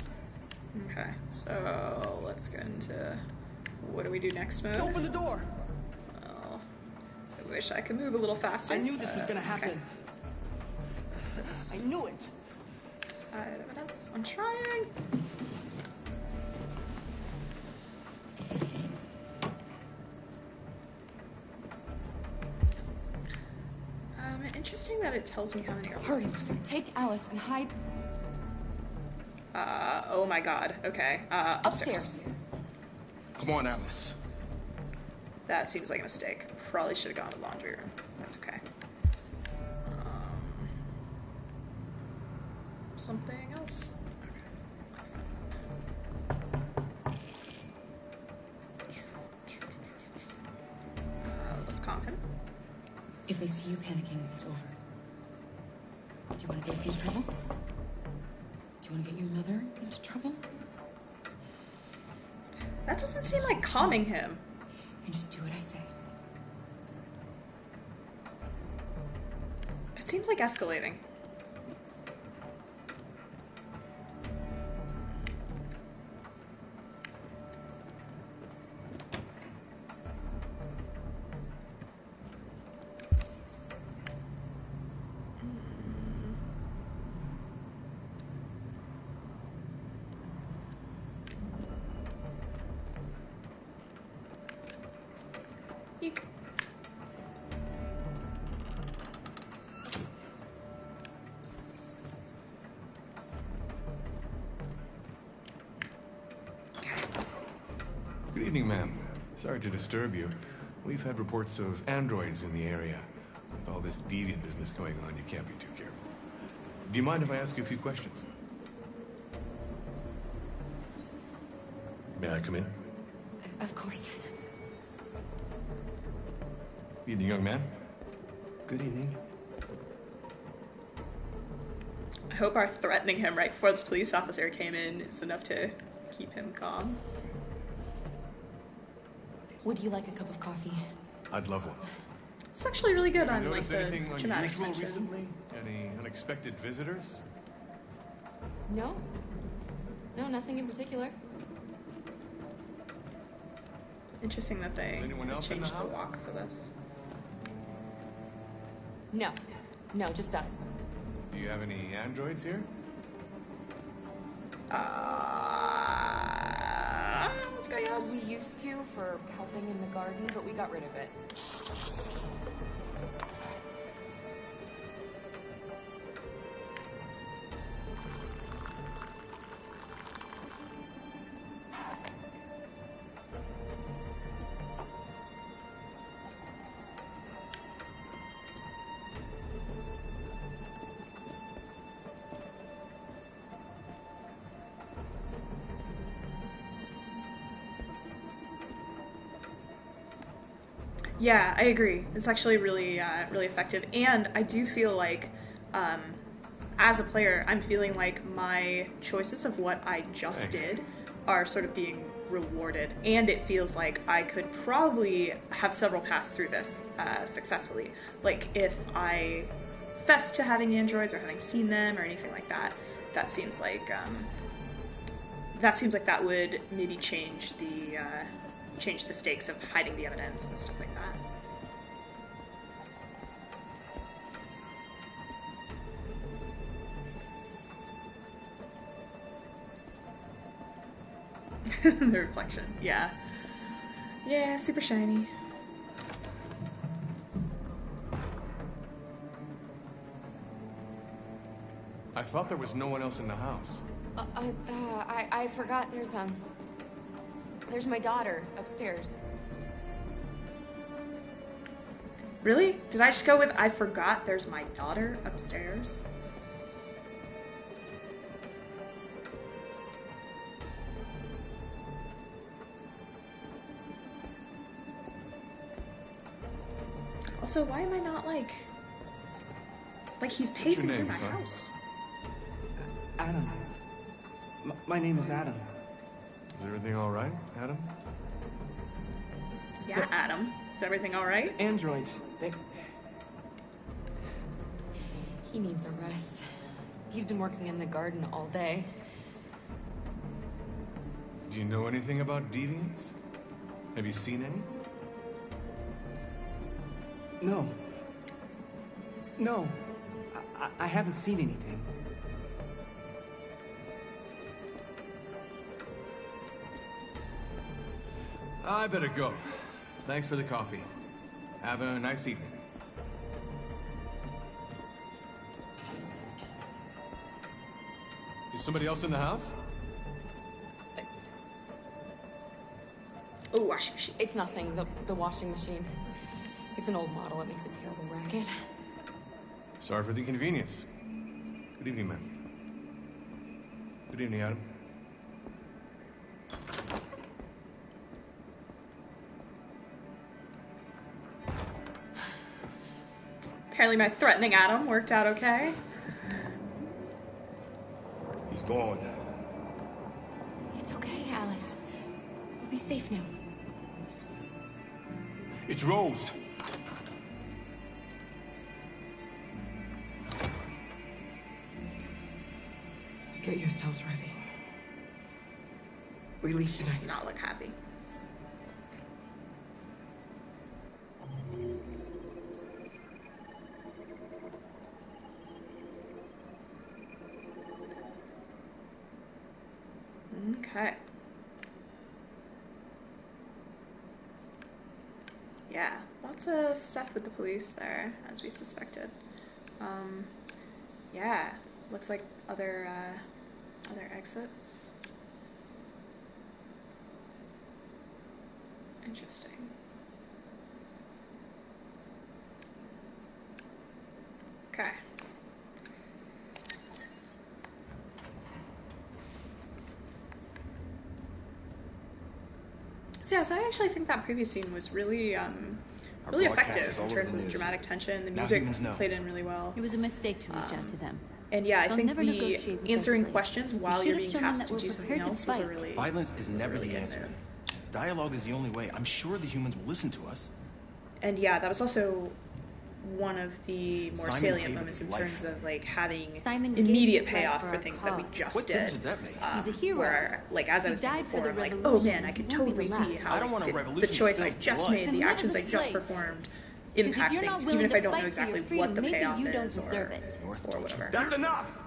Okay, so let's get into what do we do next mode. Open the door. Oh, I wish I could move a little faster. I knew this was gonna it's happen. okay. What's this? I knew it. 5 minutes. I'm trying. Interesting that it tells me how many are. Hurry, Luther. Take Alice and hide. Oh my god. Okay. Upstairs. Come on, Alice. That seems like a mistake. Probably should have gone to the laundry room. That's okay. Something else? Let's calm him. If they see you panicking, it's over. Do you want to face into trouble? Do you want to get your mother into trouble? That doesn't seem like calming him. And just do what I say. That seems like escalating. Eek. Good evening, ma'am. Sorry to disturb you. We've had reports of androids in the area. With all this deviant business going on, you can't be too careful. Do you mind if I ask you a few questions? May I come in? Of course. Evening, young man. Good evening. I hope our threatening him right before this police officer came in is enough to keep him calm. Would you like a cup of coffee? I'd love one. It's actually really good Have on you like noticed the anything dramatic unusual tension. recently? Any unexpected visitors? No. No, nothing in particular. Interesting that they anyone else in the changed the house? walk for this. No. No, just us. Do you have any androids here? Let's go, yes. We used to for helping in the garden, but we got rid of it. Yeah, I agree. It's actually really, really effective, and I do feel like, as a player, I'm feeling like my choices of what I just did are sort of being rewarded, and it feels like I could probably have several paths through this successfully. Like if I fessed to having androids or having seen them or anything like that, that seems like that would maybe change the stakes of hiding the evidence and stuff like that. The reflection, yeah. Yeah, super shiny. I thought there was no one else in the house. I forgot there's my daughter upstairs. Really? Did I just go with I forgot there's my daughter upstairs? Also, why am I not like he's pacing through my house? Adam. My name is Adam. Is everything all right, Adam? Yeah, Adam. Is everything all right? Androids. He needs a rest. He's been working in the garden all day. Do you know anything about deviants? Have you seen any? No. No. I haven't seen anything. I better go. Thanks for the coffee. Have a nice evening. Is somebody else in the house? Oh, washing machine. It's nothing. The washing machine. It's an old model. It makes a terrible racket. Sorry for the inconvenience. Good evening, ma'am. Good evening, Adam. Apparently my threatening Adam worked out okay. He's gone. It's okay, Alice. We'll be safe now. It's Rose. Get yourselves ready. We leave tonight. Does not look happy. Okay. Yeah, lots of stuff with the police there, as we suspected. Yeah, looks like other exits. Interesting. Okay. So yeah, so I actually think that previous scene was really, really effective in terms of dramatic tension. The music played in really well. It was a mistake to reach out to them. And yeah, I They'll think never the negotiate with answering their slaves. questions We while should you're have being shown them tasked that to we're do something prepared to else was a fight. really Violence is never really the good answer. move. Dialogue is the only way. I'm sure the humans will listen to us. And yeah, that was also one of the more Simon salient paid with moments in his life. terms of like having Simon gave immediate his life payoff for for our things that we cause. just What did. difference does that make? He's a hero. Where, like, as I He was saying died for before, the I'm like, oh revolution. man, I could He won't be totally the see last. how I don't want a the revolution choice I spilled just blood. made, Then the live actions as I a just slave. performed, Because if impact you're not things, willing even if I to don't know fight for exactly your freedom, what the maybe payoff you don't is deserve or, it. or whatever. That's enough!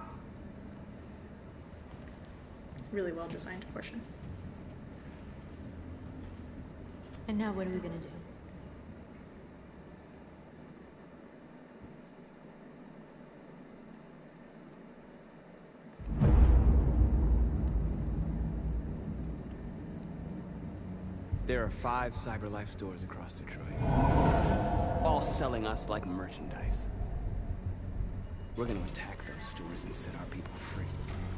Really well designed portion. And now what are we gonna do? There are 5 CyberLife stores across Detroit, all selling us like merchandise. We're gonna attack those stores and set our people free.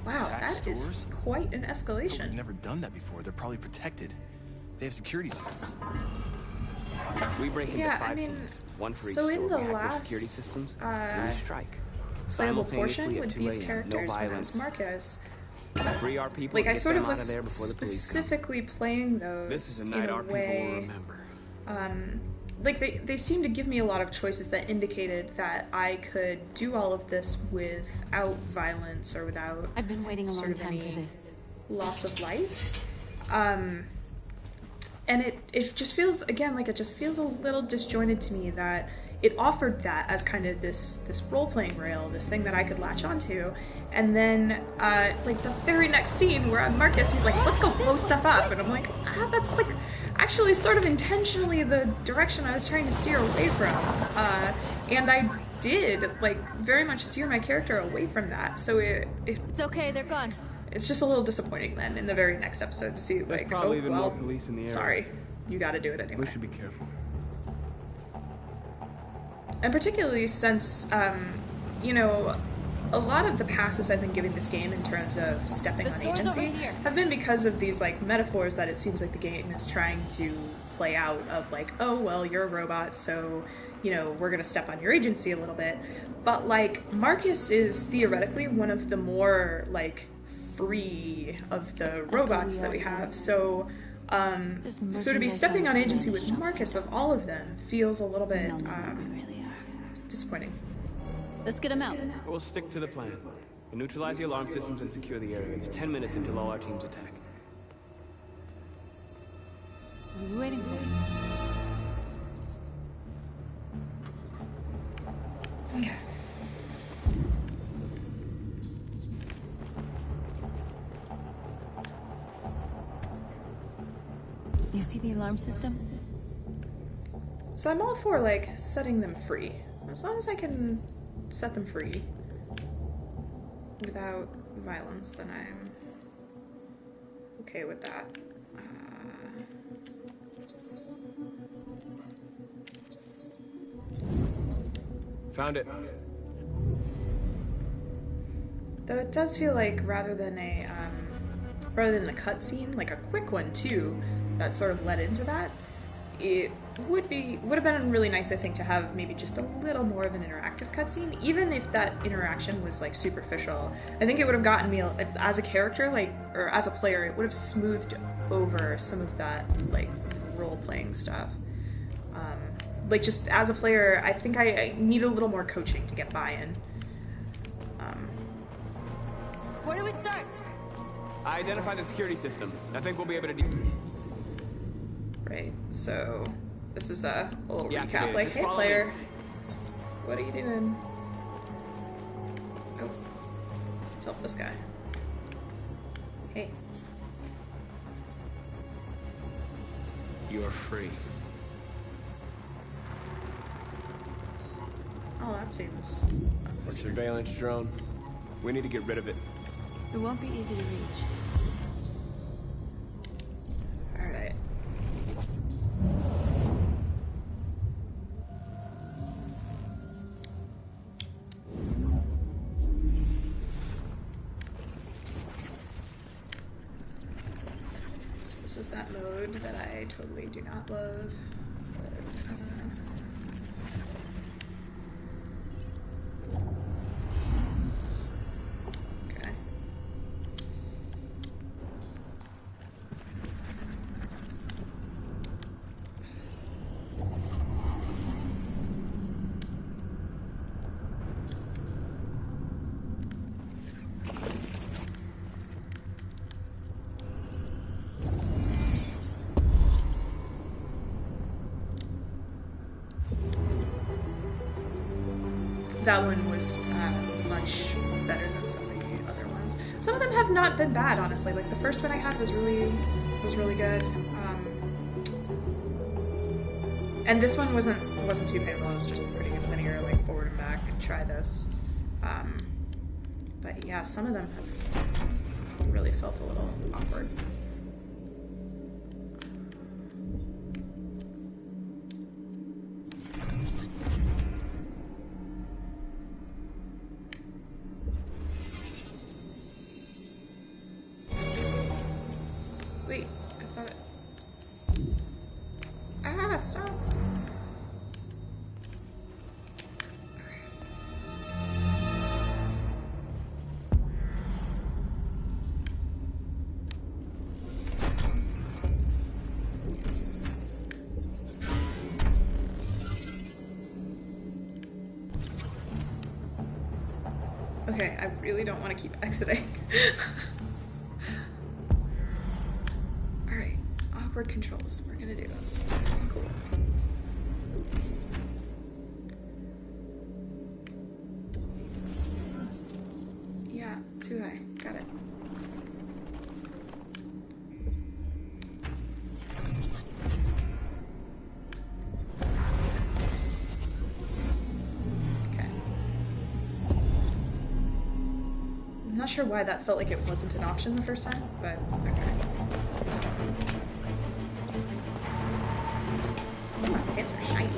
Wow, Attack that is stores? quite an We've escalation. never done that before. They're probably protected. They have security systems. We break into Yeah, 5 I mean, teams, one for each so in store. the We hack their last, security systems, and we strike. Playable portion Simultaneously at with 2 these a.m. characters No when I violence. was Marcus. Free our people Like, and I get sort them of out was of there before the police come. specifically playing those This is a in night a our people way, will remember. like they seem to give me a lot of choices that indicated that I could do all of this without violence or without I've been waiting a long sort of time for any this. loss of life. And it just feels, again, like it just feels a little disjointed to me that it offered that as kind of this role-playing rail, this thing that I could latch onto, and then like the very next scene where I'm Marcus, he's like, let's go blow stuff up, and I'm like, that's like actually sort of intentionally the direction I was trying to steer away from, and I did like very much steer my character away from that, so it's okay, they're gone. It's just a little disappointing then in the very next episode to see like, probably oh even well, more police in the area. sorry, you got to do it anyway. We should be careful. And particularly since, you know, a lot of the passes I've been giving this game in terms of stepping on agency have been because of these, like, metaphors that it seems like the game is trying to play out of, like, oh, well, you're a robot, so, you know, we're gonna step on your agency a little bit. But, like, Marcus is theoretically one of the more, like, free of the robots that we have, so... so to be stepping on agency with Marcus of all of them feels a little bit disappointing. Let's get him out. We'll stick to the plan. We'll neutralize the alarm systems and secure the area. Use 10 minutes until all our teams attack. What are we waiting for? Okay. You see the alarm system? So I'm all for, like, setting them free. As long as I can set them free without violence, then I'm okay with that. Found it. Though it does feel like rather than a cutscene, like a quick one too, that sort of led into that, it would have been really nice, I think, to have maybe just a little more of an interactive cutscene, even if that interaction was like superficial. I think it would have gotten me as a character, like, or as a player, it would have smoothed over some of that like role-playing stuff. Like, just as a player, I think I need a little more coaching to get buy-in. Where do we start? I identified the security system. I think we'll be able to Right, so this is a little Yeah, recap. Like, just hey follow player, me. what are you doing? Oh, let's help this guy. Hey. You're free. Oh, that seems... A surveillance drone. We need to get rid of it. It won't be easy to reach. Alright. is that mode that I totally do not love. But, okay. That one was much better than some of the other ones. Some of them have not been bad, honestly. Like the first one I had was really good, and this one wasn't too painful. It was just pretty linear, like forward and back. Try this, but yeah, some of them have really felt a little awkward. Wait, I thought it... Ah, stop! Okay, I really don't want to keep exiting. Alright, awkward controls. We're gonna do this. It's cool. Yeah, too high. Got it. I'm not sure why that felt like it wasn't an option the first time, but okay. Oh, my pants are shiny.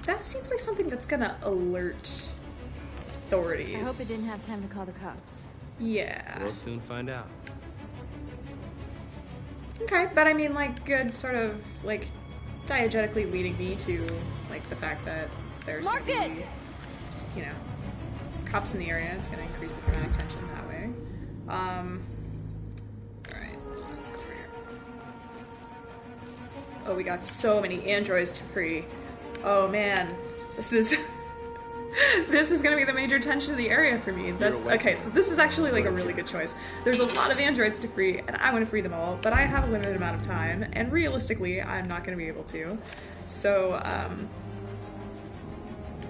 That seems like something that's gonna alert authorities. I hope it didn't have time to call the cops. Yeah. We'll soon find out. Okay, but I mean, like, good sort of, like, diegetically leading me to, like, the fact that there's gonna be, you know, cops in the area. It's gonna increase the dramatic tension that way. Alright, let's go over here. Oh, we got so many androids to free. Oh, man. This is... this is gonna be the major tension of the area for me. That's, okay, so this is actually like a really good choice. There's a lot of androids to free, and I want to free them all, but I have a limited amount of time, and realistically, I'm not gonna be able to. So,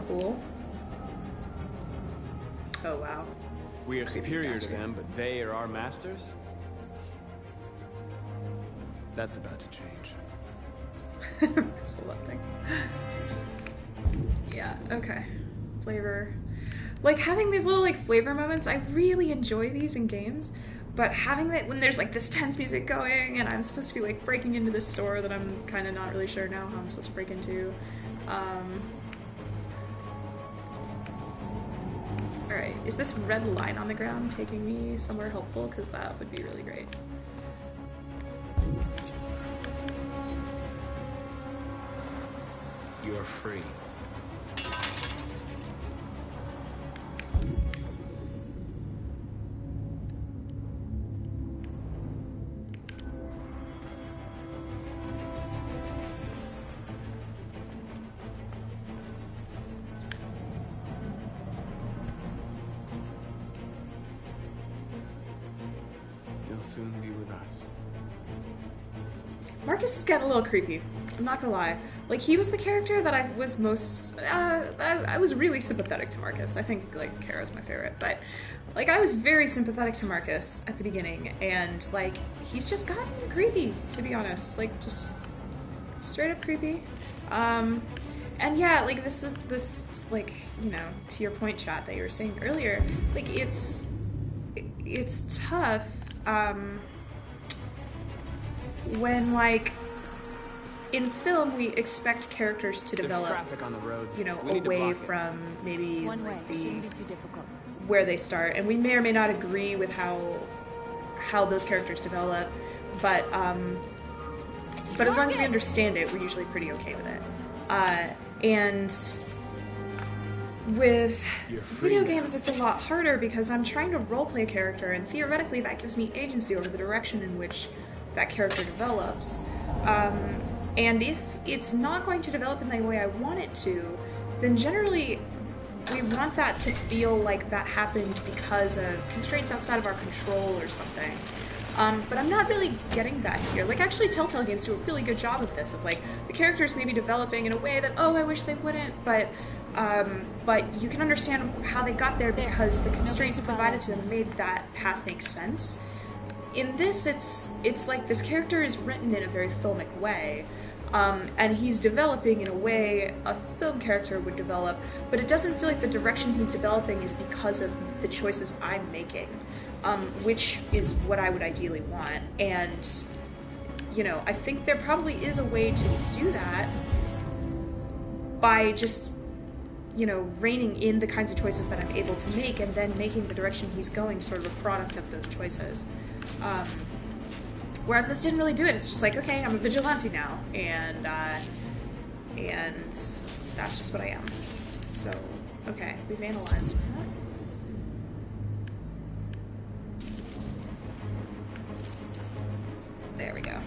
cool. Oh, wow. We are superior to them, but they are our masters? That's about to change. That's the love thing. Yeah, okay. Flavor. Like, having these little, like, flavor moments, I really enjoy these in games, but having that when there's, like, this tense music going, and I'm supposed to be, like, breaking into this store that I'm kind of not really sure now how I'm supposed to break into. Alright, is this red line on the ground taking me somewhere helpful? Because that would be really great. You are free. You'll soon be with us. Marcus is getting a little creepy. I'm not gonna lie. Like, he was the character that I was most... I was really sympathetic to Marcus. I think, like, Kara's my favorite. But, like, I was very sympathetic to Marcus at the beginning. And, like, he's just gotten creepy, to be honest. Like, just straight up creepy. And, yeah, like, this, like, you know, to your point, chat, that you were saying earlier, like, it's tough, when, like, in film, we expect characters to There's develop, traffic on the road. you know, We need to away block it. from maybe It's one way. like, Shouldn't be too difficult. where they start, and we may or may not agree with how those characters develop, but as long as we understand it, we're usually pretty okay with it. And with video games, it's a lot harder because I'm trying to roleplay a character, and theoretically that gives me agency over the direction in which that character develops. And if it's not going to develop in the way I want it to, then generally we want that to feel like that happened because of constraints outside of our control or something. But I'm not really getting that here. Like, actually, Telltale games do a really good job of this, of, like, the characters maybe developing in a way that, oh, I wish they wouldn't, but you can understand how they got there because the constraints provided to them made that path make sense. In this, it's like this character is written in a very filmic way, and he's developing in a way a film character would develop, but it doesn't feel like the direction he's developing is because of the choices I'm making. Which is what I would ideally want. And, you know, I think there probably is a way to do that by just, you know, reining in the kinds of choices that I'm able to make and then making the direction he's going sort of a product of those choices. Whereas this didn't really do it. It's just like, okay, I'm a vigilante now, and that's just what I am. So, okay, we've analyzed that. There we go.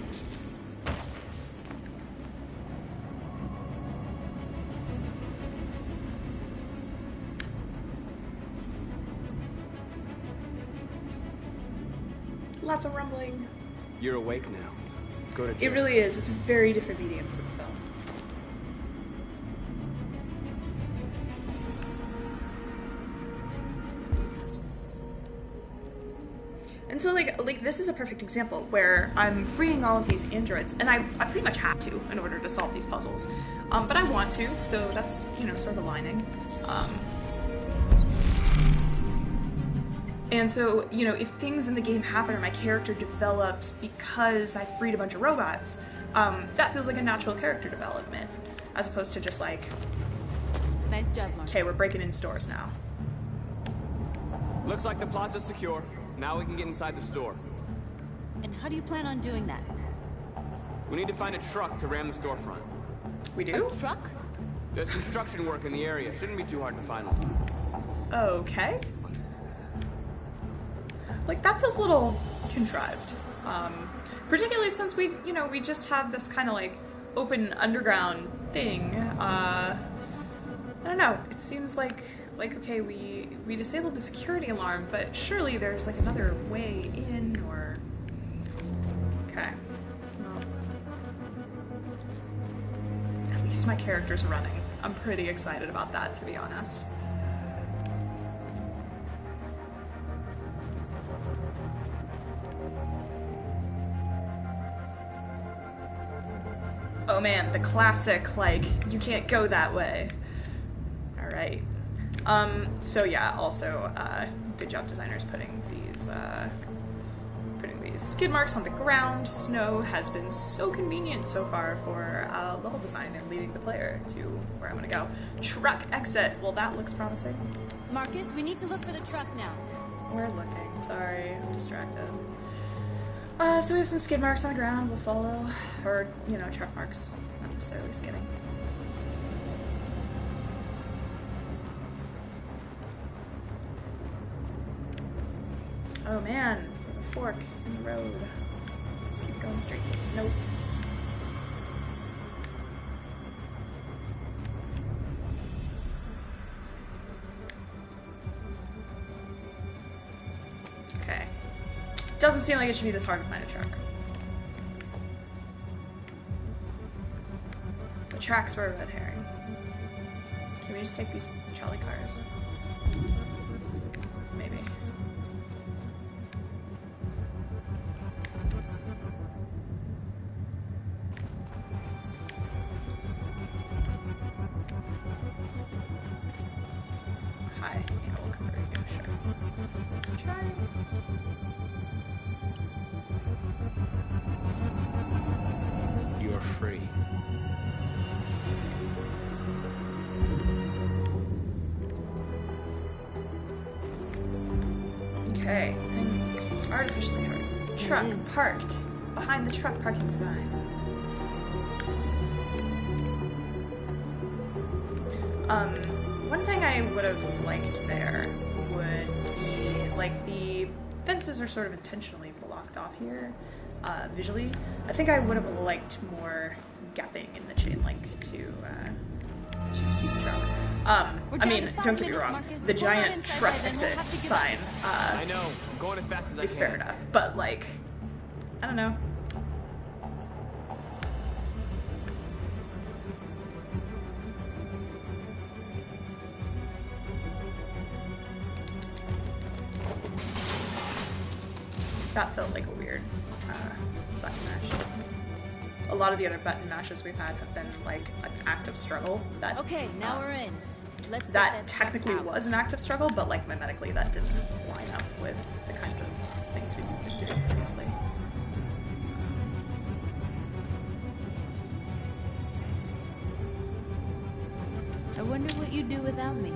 Lots of rumbling. You're awake now. Go to It jail. really is. It's a very different medium from film. And so, like this is a perfect example where I'm freeing all of these androids, and I pretty much have to in order to solve these puzzles. But I want to, so that's, you know, sort of aligning. And so, you know, if things in the game happen or my character develops because I freed a bunch of robots, that feels like a natural character development, as opposed to just like, Nice job, Mark. okay, we're breaking in stores now. Looks like the plaza's secure. Now we can get inside the store. And how do you plan on doing that? We need to find a truck to ram the storefront. We do? A truck? There's construction work in the area. Shouldn't be too hard to find one. Okay. Like, that feels a little contrived. Particularly since we just have this kind of, like, open underground thing. I don't know. It seems like okay, we disabled the security alarm, but surely there's, like, another way in, or... Okay. Well... At least my character's running. I'm pretty excited about that, to be honest. Oh man, the classic, like, you can't go that way. Alright. So yeah, also, good job designers putting these skid marks on the ground. Snow has been so convenient so far for level design and leading the player to where I want to go. Truck exit. Well, that looks promising. Marcus, we need to look for the truck now. We're looking. Sorry, I'm distracted. So we have some skid marks on the ground we'll follow. Or, you know, truck marks. Not necessarily skidding. Oh man, a fork in the road. Let's keep going straight. Nope. Okay. Doesn't seem like it should be this hard to find a truck. The tracks were a red herring. Can we just take these trolley cars? Maybe. Hi. Yeah, we'll come over here, sure. Try. You're free. Okay, things artificially hard. Truck parked behind the truck parking sign. One thing I would have liked there would be, like, the fences are sort of intentionally blocked off here, visually. I think I would have liked more gapping in the chain link to see the truck. I mean, don't get me wrong, the giant truck exit sign, I know, I'm going as fast as I can. is fair enough, but, like, I don't know. That felt like a weird button mash. A lot of the other button mashes we've had have been like an act of struggle. That okay, now we're in. Let's get that technically was an act of struggle, but like memetically that didn't line up with the kinds of things we've been doing previously. I wonder what you'd do without me.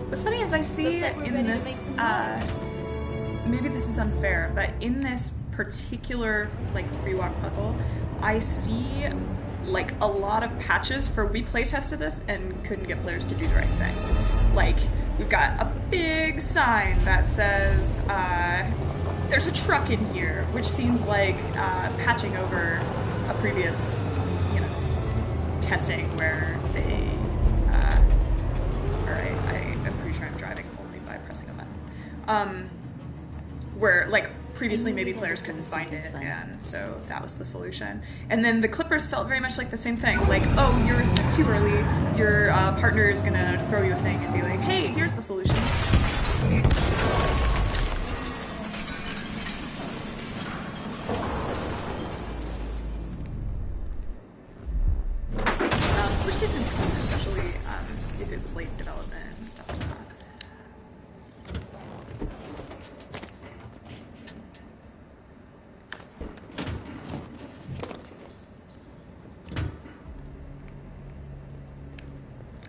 What's funny is I see in this, maybe this is unfair, but in this particular like free walk puzzle, I see like a lot of patches for we playtested this and couldn't get players to do the right thing. Like we've got a big sign that says there's a truck in here, which seems like patching over a previous, you know, testing where they. I'm pretty sure I'm driving only by pressing a button. Where like previously maybe players couldn't find it, and so that was the solution. And then the Clippers felt very much like the same thing. Like, oh, you're a step too early. Your partner is gonna throw you a thing and be like, hey, here's the solution. Which isn't fun, especially if it was late in development and stuff like that.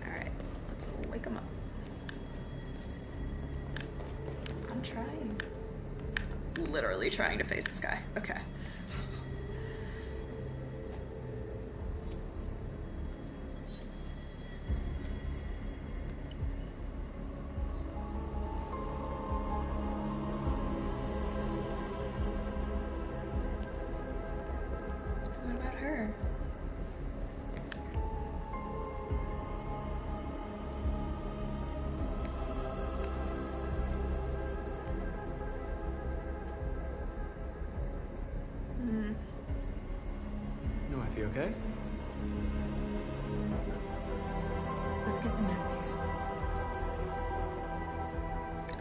Alright, let's wake them up. I'm trying. Literally trying to face this guy. Okay. What about her? North, you okay? Let's get them out of here.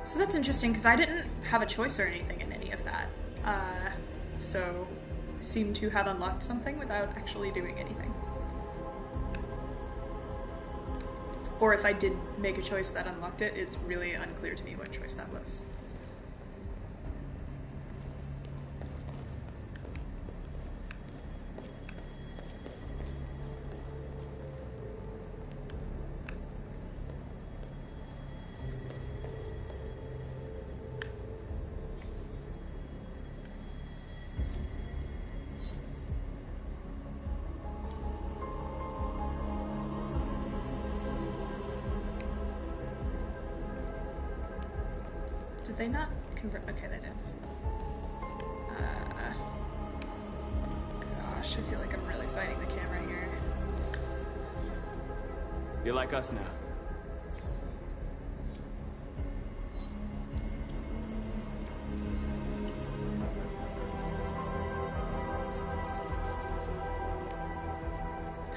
So that's interesting because I didn't have a choice or anything in any of that. So seem to have unlocked something without actually doing anything. Or if I did make a choice that unlocked it, it's really unclear to me what choice that was. Did they not convert? Okay, they did. Gosh, I feel like I'm really fighting the camera here. You're like us now.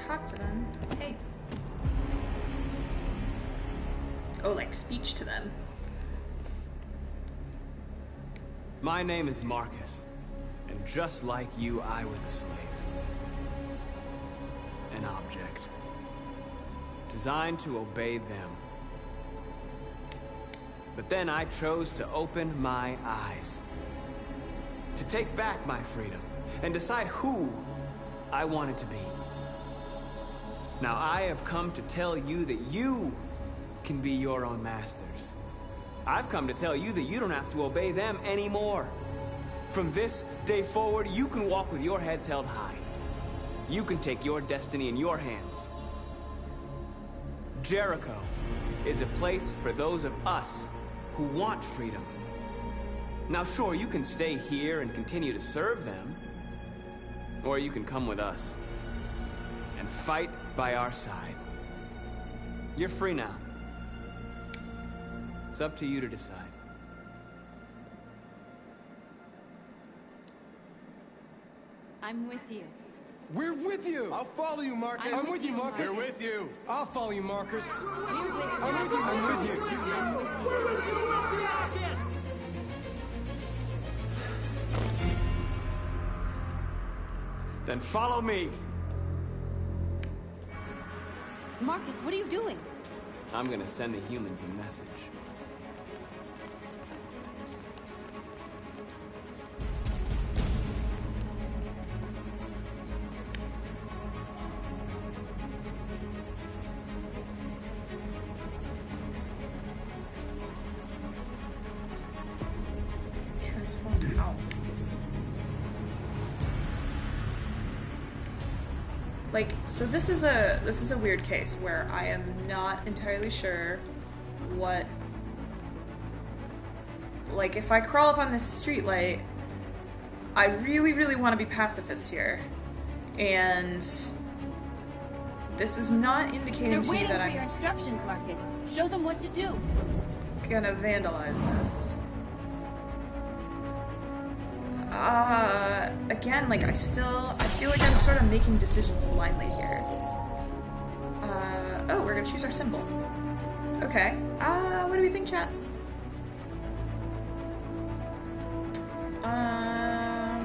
Talk to them. Hey. Oh, like speech to them. My name is Marcus, and just like you, I was a slave. And I'll object, designed to obey them. But then I chose to open my eyes, to take back my freedom, and decide who I wanted to be. Now I have come to tell you that you can be your own masters. I've come to tell you that you don't have to obey them anymore. From this day forward, you can walk with your heads held high. You can take your destiny in your hands. Jericho is a place for those of us who want freedom. Now sure, you can stay here and continue to serve them, or you can come with us and fight by our side. You're free now. It's up to you to decide. I'm with you. We're with you! I'll follow you, Marcus. I'm with you, Marcus. We're with you. I'll follow you, Marcus. We're with you. I'm with you. I'm with you. Then follow me. Marcus, what are you doing? I'm gonna send the humans a message. Transform out. Like, so this is a weird case where I am not entirely sure what, like, if I crawl up on this streetlight, I really want to be pacifist here, and this is not indicating They're to me waiting that for I'm your instructions, Marcus. Show them what to do. gonna vandalize this. Again, like, I feel like I'm sort of making decisions blindly here. Oh, we're gonna choose our symbol. Okay, what do we think, chat? I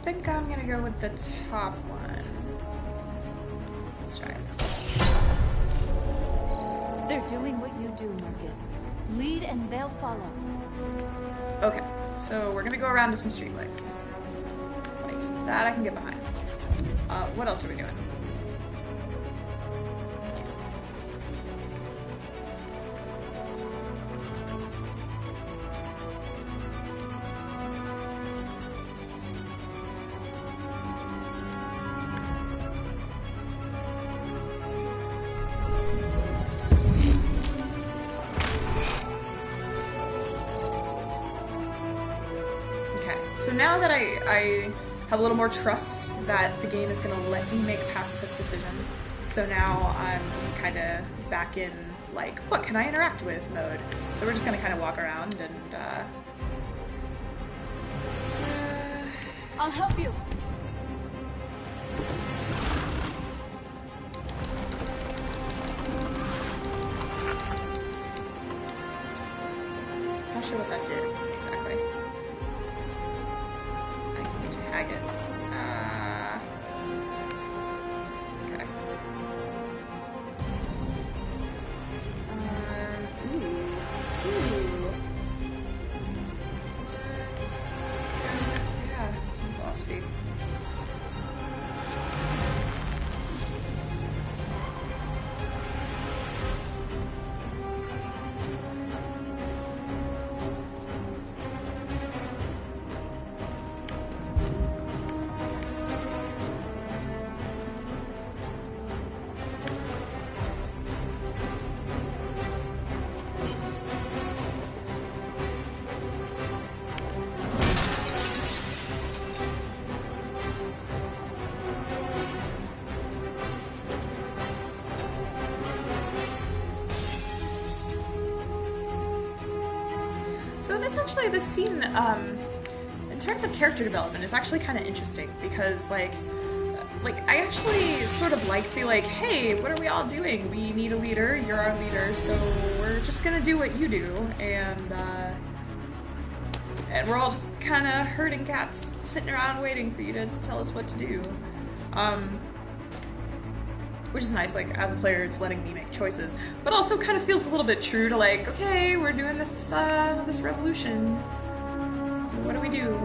think I'm gonna go with the top one. Let's try it. They're doing what you do, Marcus. Lead and they'll follow. Okay, so we're gonna go around to some streetlights. Like, that I can get behind. What else are we doing? So now that I have a little more trust that the game is going to let me make pacifist decisions, so now I'm kind of back in, like, what can I interact with mode. So we're just going to kind of walk around and, I'll help you. not sure what that did exactly. Tag it. Okay. Ooh. Yeah, some philosophy. So this scene, in terms of character development, is actually kind of interesting because, like, I actually sort of like the, like, hey, what are we all doing? We need a leader, you're our leader, so we're just gonna do what you do, and and we're all just kind of herding cats, sitting around waiting for you to tell us what to do. Which is nice, like, as a player, it's letting me make choices, but also kind of feels a little bit true to, like, okay, we're doing this, this revolution. What do we do?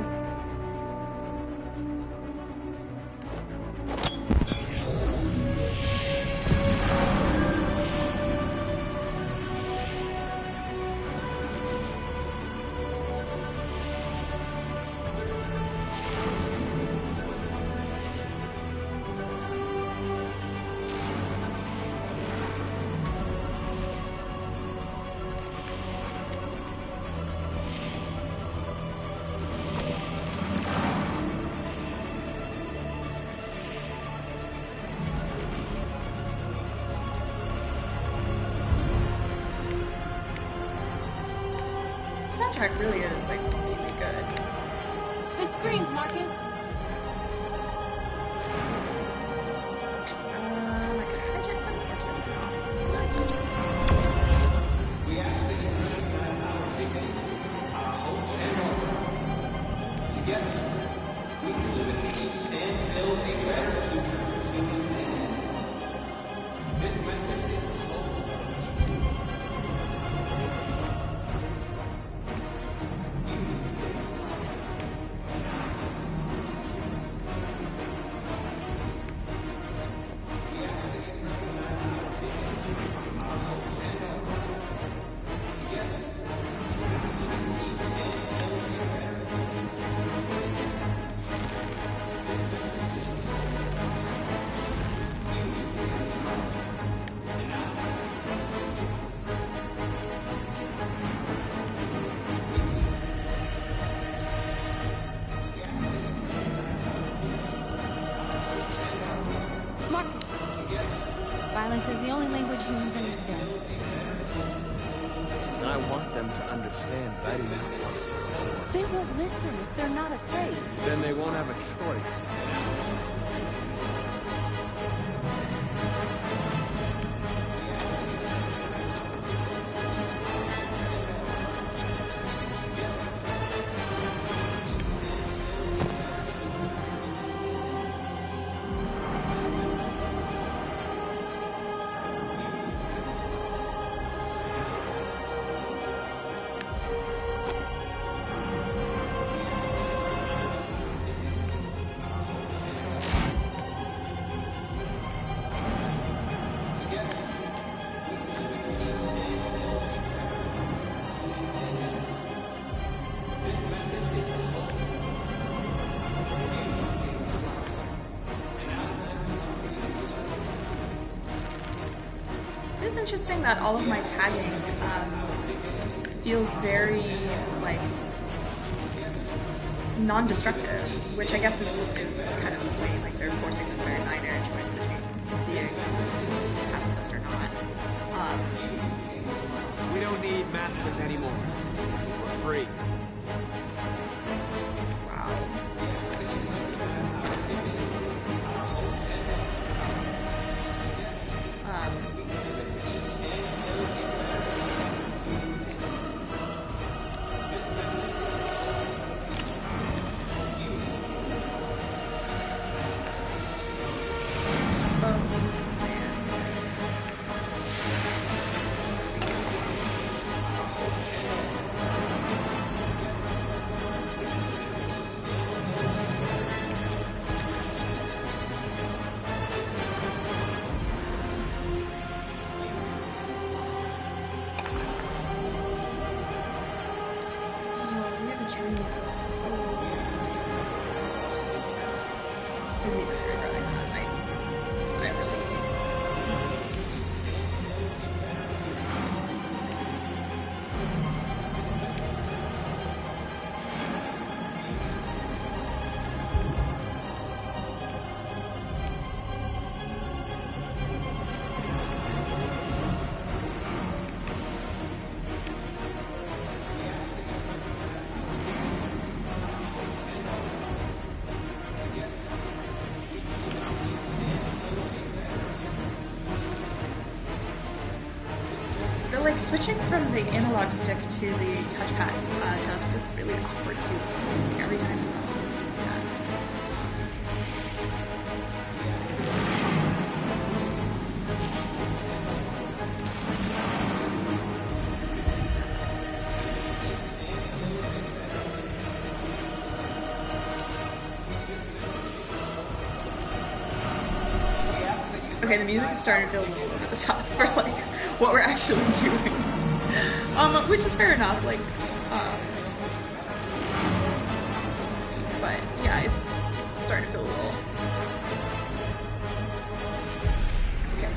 Soundtrack really is, like, really good. The screens, Marcus! I could hijack them or turn them off. Let's hijack them. We ask that you recognize our dignity, our hope, and our purpose. Together, we can live in peace and build a better future for humans and animals. This message is the hope. Violence is the only language humans understand. And I want them to understand better than it wants to. They won't listen if they're not afraid. Then they won't have a choice. It's interesting that all of my tagging feels very, like, non-destructive, which I guess is kind of the way, like, they're forcing this very binary choice between being pacifist or not. We don't need masters anymore. We're free. Wow. Just... like switching from the analog stick to the touchpad does feel really awkward too. Every time it's awesome. Okay, the music is starting to feel a little over the top for like what we're actually doing, which is fair enough. Like, but yeah, it's just starting to feel a little. Okay.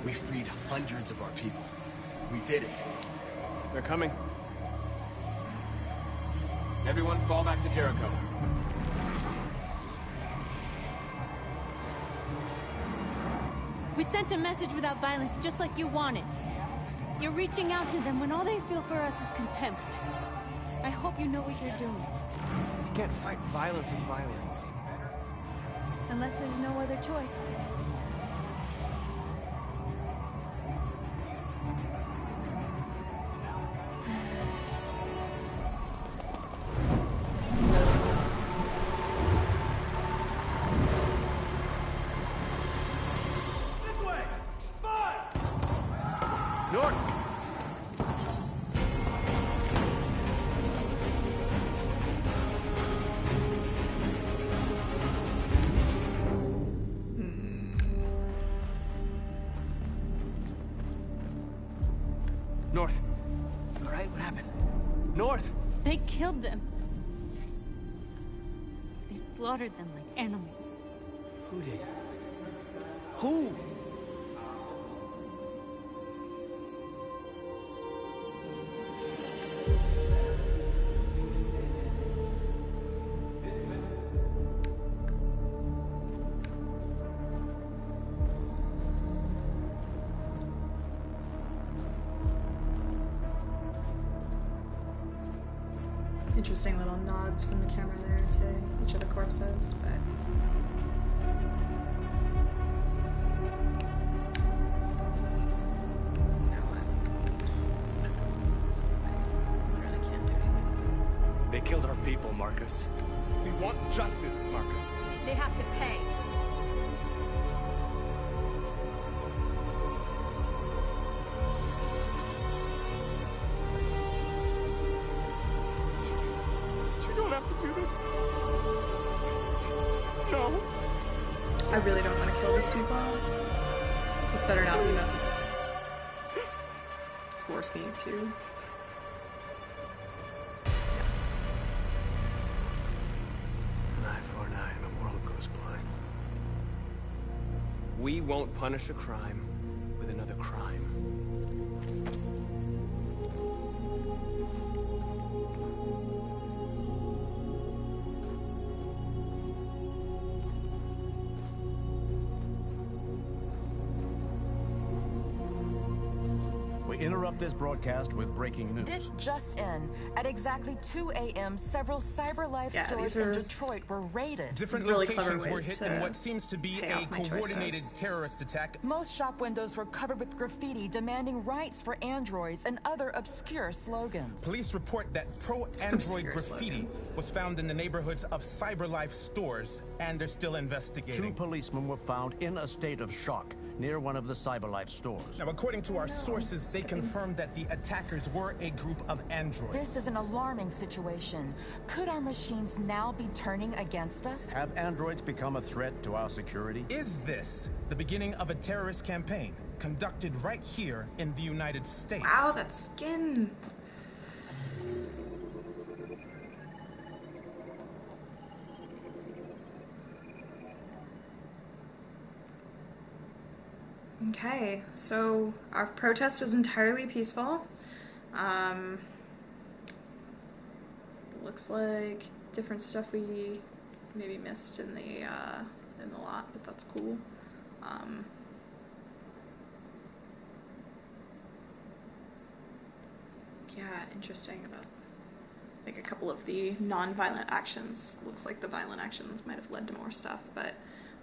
We freed hundreds of our people. We did it. They're coming. Everyone fall back to Jericho. We sent a message without violence, just like you wanted. You're reaching out to them when all they feel for us is contempt. I hope you know what you're doing. You can't fight violence with violence. Unless there's no other choice. North. All right, what happened? North! They killed them. They slaughtered them like animals. Who did? Who? Interesting little nods from the camera there to each of the corpses, but They killed our people, Marcus. We want justice, Marcus. They have to pay. You don't have to do this. No. I really don't want to kill these people. This better not be meant to force me to. An eye for an eye and the world goes blind. We won't punish a crime with another crime. Interrupt this broadcast with breaking news. This just in. At exactly 2 a.m., several CyberLife stores in Detroit were raided. Different really locations were hit in what seems to be a coordinated terrorist attack. Most shop windows were covered with graffiti demanding rights for androids and other obscure slogans. Police report that pro-android graffiti was found in the neighborhoods of CyberLife stores, and they're still investigating. 2 policemen were found in a state of shock near one of the CyberLife stores. Now, according to our sources, they confirmed that the attackers were a group of androids. This is an alarming situation. Could our machines now be turning against us? Have androids become a threat to our security? Is this the beginning of a terrorist campaign conducted right here in the United States? Wow, that skin. Okay, so our protest was entirely peaceful. Looks like different stuff we maybe missed in the lot, but that's cool. Yeah, interesting about like a couple of the non-violent actions. Looks like the violent actions might have led to more stuff, but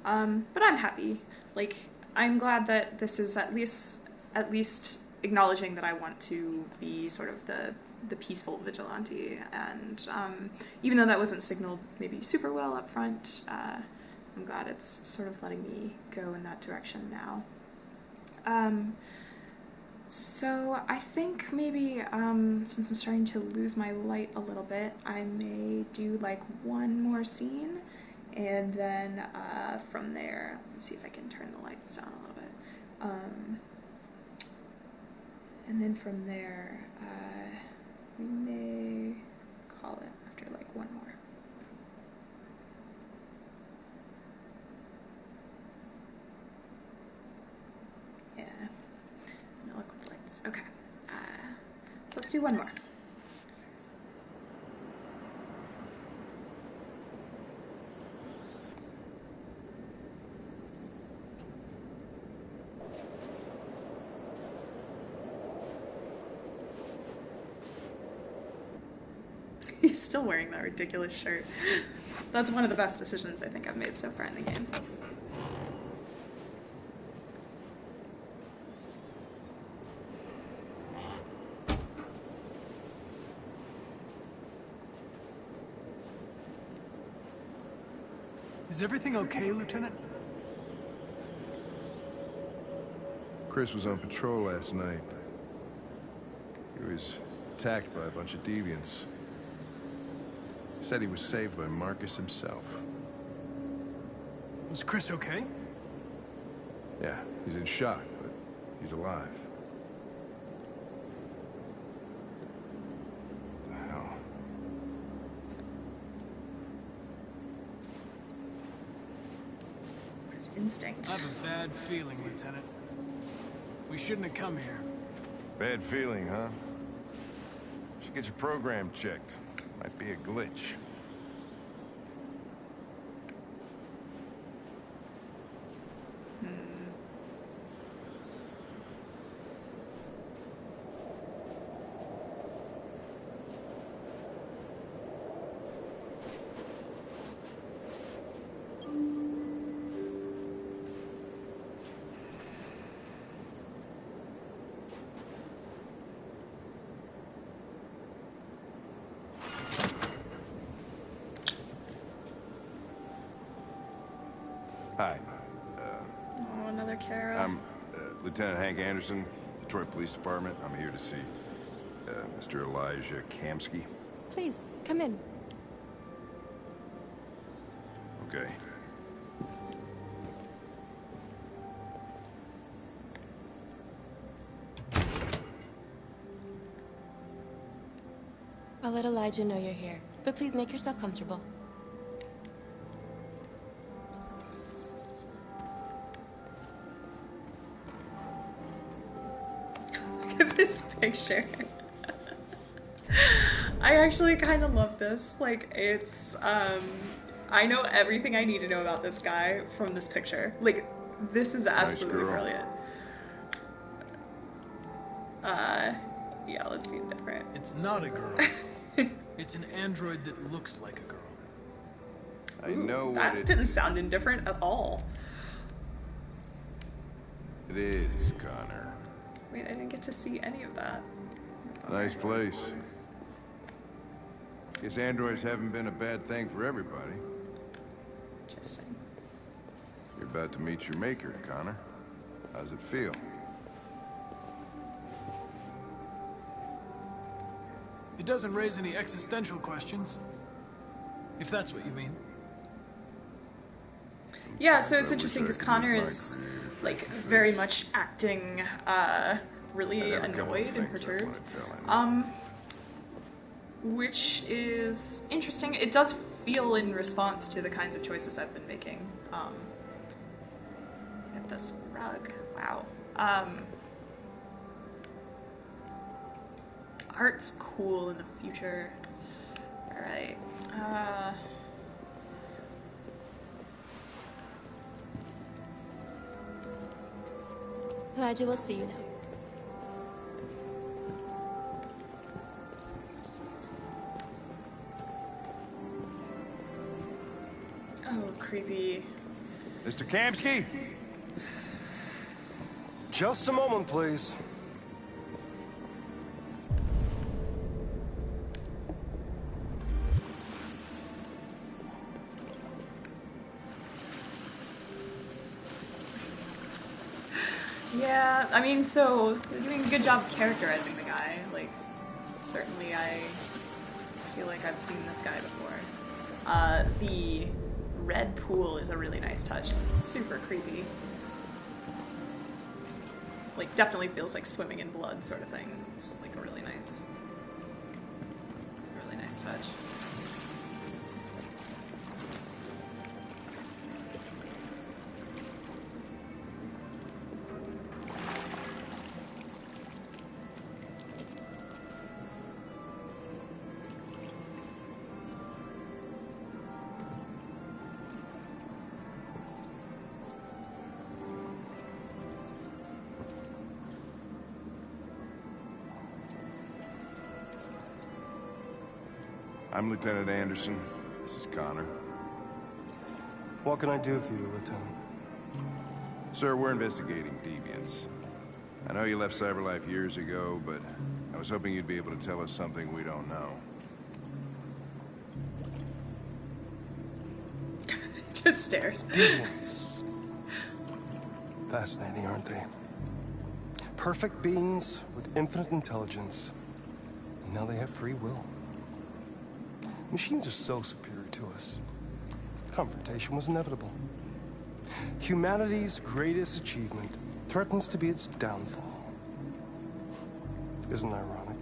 I'm happy. Like, I'm glad that this is at least acknowledging that I want to be sort of the peaceful vigilante, and even though that wasn't signaled maybe super well up front, I'm glad it's sort of letting me go in that direction now. So I think maybe since I'm starting to lose my light a little bit, I may do like one more scene, and then from there, let me see if I can turn the lights down a little bit. And then from there, we may call it after like one more. Yeah, no liquid lights. Okay, so let's do one more. He's still wearing that ridiculous shirt. That's one of the best decisions I think I've made so far in the game. Is everything okay, Lieutenant? Chris was on patrol last night. He was attacked by a bunch of deviants. He said he was saved by Marcus himself. Was Chris okay? Yeah, he's in shock, but he's alive. What the hell? His instinct. I have a bad feeling, Lieutenant. We shouldn't have come here. Bad feeling, huh? Should get your program checked. Might be a glitch. Hi. Oh, another Kara. I'm Lieutenant Hank Anderson, Detroit Police Department. I'm here to see Mr. Elijah Kamsky. Please, come in. Okay. I'll let Elijah know you're here, but please make yourself comfortable. Look at this picture. I actually kind of love this. Like, it's, I know everything I need to know about this guy from this picture. Like, this is absolutely brilliant. Yeah, let's be different. It's not a girl. It's an android that looks like a girl. I know that what it didn't sound indifferent at all. It is, Connor. Wait, I didn't get to see any of that. Nice place. Guess androids haven't been a bad thing for everybody. Interesting. You're about to meet your maker, Connor. How's it feel? It doesn't raise any existential questions. If that's what you mean. Yeah, so it's interesting because Connor is, like, very much acting, really annoyed and perturbed. Which is interesting. It does feel in response to the kinds of choices I've been making. Get this rug. Wow. Art's cool in the future. Alright. Elijah will see you now. creepy. Mr. Kamsky? Just a moment, please. Yeah, I mean, so you're doing a good job characterizing the guy. Like, certainly I feel like I've seen this guy before. The red pool is a really nice touch. It's super creepy. Like, definitely feels like swimming in blood sort of thing. It's like a really nice touch. I'm Lieutenant Anderson. This is Connor. What can I do for you, Lieutenant? Sir, we're investigating deviants. I know you left CyberLife years ago, but I was hoping you'd be able to tell us something we don't know. Just stares. Deviants. Fascinating, aren't they? Perfect beings with infinite intelligence. And now they have free will. Machines are so superior to us. Confrontation was inevitable. Humanity's greatest achievement threatens to be its downfall. Isn't it ironic?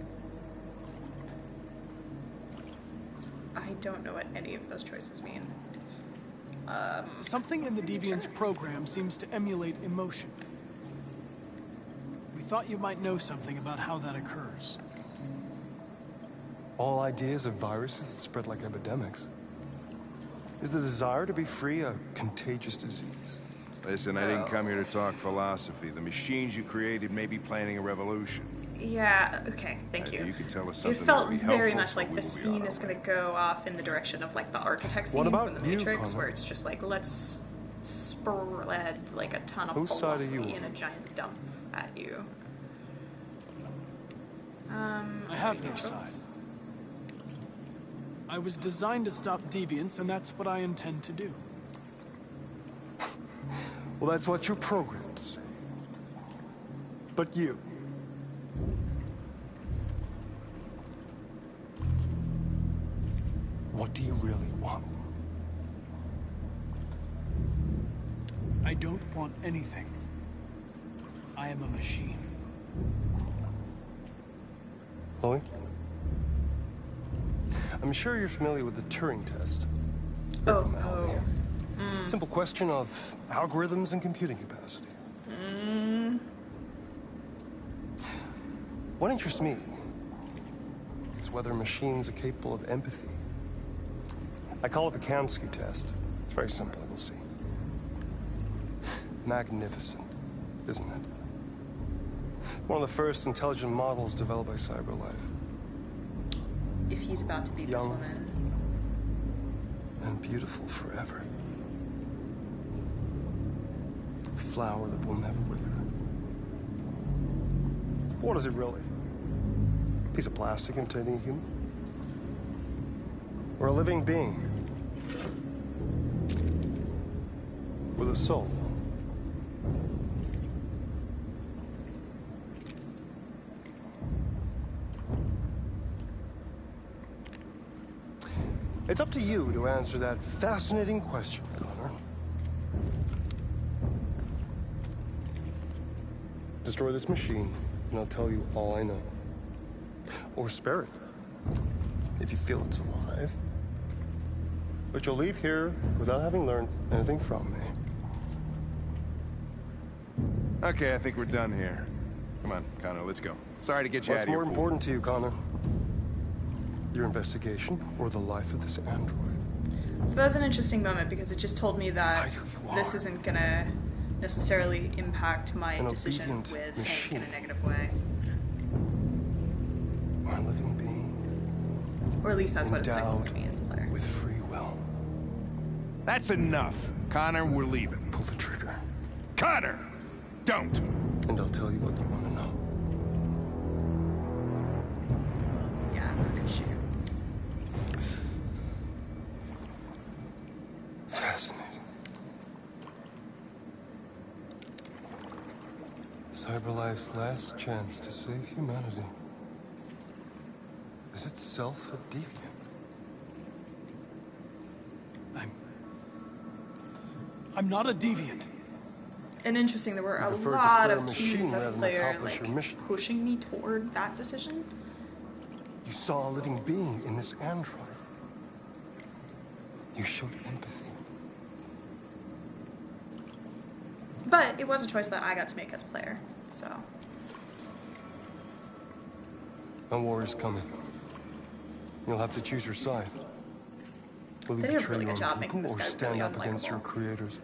I don't know what any of those choices mean. Something in the Deviant's program seems to emulate emotion. We thought you might know something about how that occurs. All ideas of viruses that spread like epidemics. Is the desire to be free a contagious disease? Listen, I didn't come here to talk philosophy. The machines you created may be planning a revolution. Yeah, okay, thank you. You could tell us It something felt that would be very helpful, much like the scene is going to go off in the direction of like the architect scene What about from the you, Matrix, Connor? where it's just like, let's spread like a ton of Whose side are you philosophy on? in a giant dump at you. I have no side. I was designed to stop deviants, and that's what I intend to do. Well, that's what you're programmed to say. But you... what do you really want? I don't want anything. I am a machine. Chloe? I'm sure you're familiar with the Turing test. Simple question of algorithms and computing capacity. What interests me is whether machines are capable of empathy. I call it the Kamsky test. It's very simple, we'll see. Magnificent, isn't it? One of the first intelligent models developed by CyberLife. If he's about to be this woman. And beautiful forever. A flower that will never wither. What is it really? A piece of plastic imitating a human? Or a living being? With a soul? It's up to you to answer that fascinating question, Connor. Destroy this machine, and I'll tell you all I know. Or spare it, if you feel it's alive. But you'll leave here without having learned anything from me. Okay, I think we're done here. Come on, Connor, let's go. Sorry to get you out What's of here. more important to you, Connor? Your investigation or the life of this android? So that was an interesting moment because it just told me that this isn't gonna necessarily impact my decision with Hank in a negative way. Or a living being. Or at least that's what it signaled to me as the player. With free will. That's enough. Connor, we're leaving. Pull the trigger. Connor! Don't! And I'll tell you what you want to know. Yeah, I'm not gonna shoot. Fascinating. CyberLife's last chance to save humanity is itself a deviant. I'm not a deviant. And interesting, there were a lot of cues as a player, like, pushing me toward that decision. You saw a living being in this android. You showed empathy. But it was a choice that I got to make as a player, so. A war is coming. You'll have to choose your side. Will you They did a betray really your good own job making people this or guy really stand up against your unlikable. creators?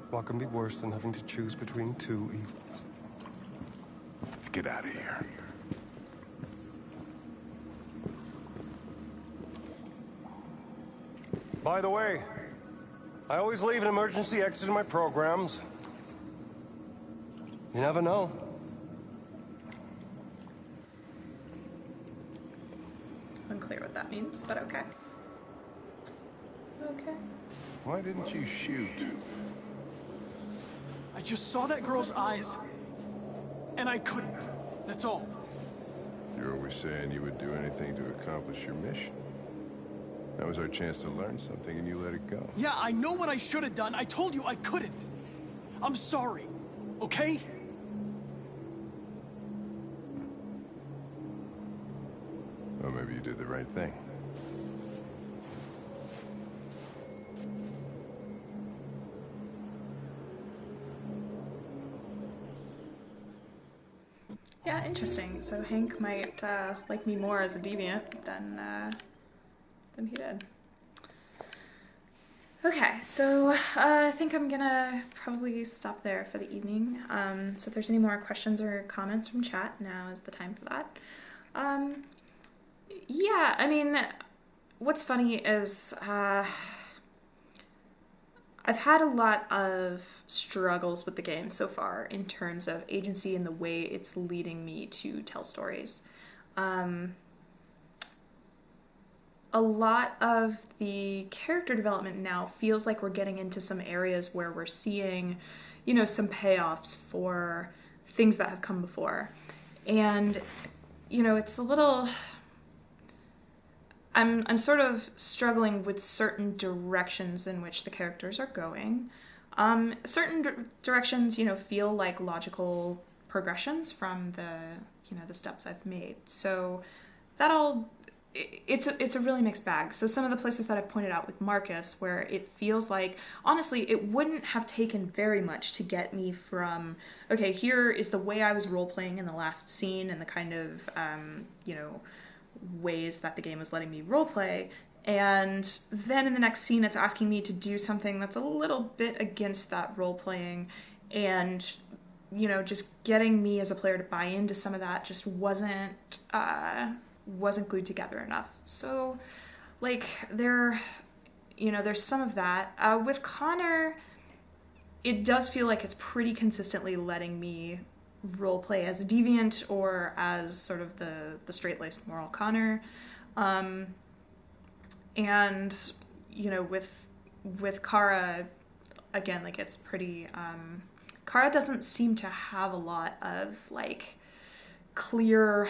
What can be worse than having to choose between two evils? Let's get out of here. By the way, I always leave an emergency exit in my programs. You never know. Unclear what that means, but okay. Okay. Why didn't you shoot? I just saw that girl's eyes, and I couldn't. That's all. You're always saying you would do anything to accomplish your mission. That was our chance to learn something, and you let it go. Yeah, I know what I should have done. I told you I couldn't. I'm sorry, okay? Well, maybe you did the right thing. Yeah, interesting. So Hank might like me more as a deviant than he did. Okay, so I think I'm gonna probably stop there for the evening. So if there's any more questions or comments from chat, now is the time for that. Yeah, I mean, what's funny is I've had a lot of struggles with the game so far in terms of agency and the way it's leading me to tell stories. A lot of the character development now feels like we're getting into some areas where we're seeing, you know, some payoffs for things that have come before. And, you know, it's a little... I'm sort of struggling with certain directions in which the characters are going. Certain directions, you know, feel like logical progressions from the, you know, the steps I've made. So that all, it's a really mixed bag. So some of the places that I've pointed out with Marcus, where it feels like, honestly, it wouldn't have taken very much to get me from, okay, here is the way I was role-playing in the last scene and the kind of, you know, ways that the game was letting me roleplay, and then in the next scene it's asking me to do something that's a little bit against that role-playing, and, you know, just getting me as a player to buy into some of that just wasn't glued together enough. So, like, there's some of that. With Connor, it does feel like it's pretty consistently letting me roleplay as a deviant or as sort of the straight-laced moral Connor. And, you know, with Kara, again, like, it's pretty... Kara doesn't seem to have a lot of, like, clear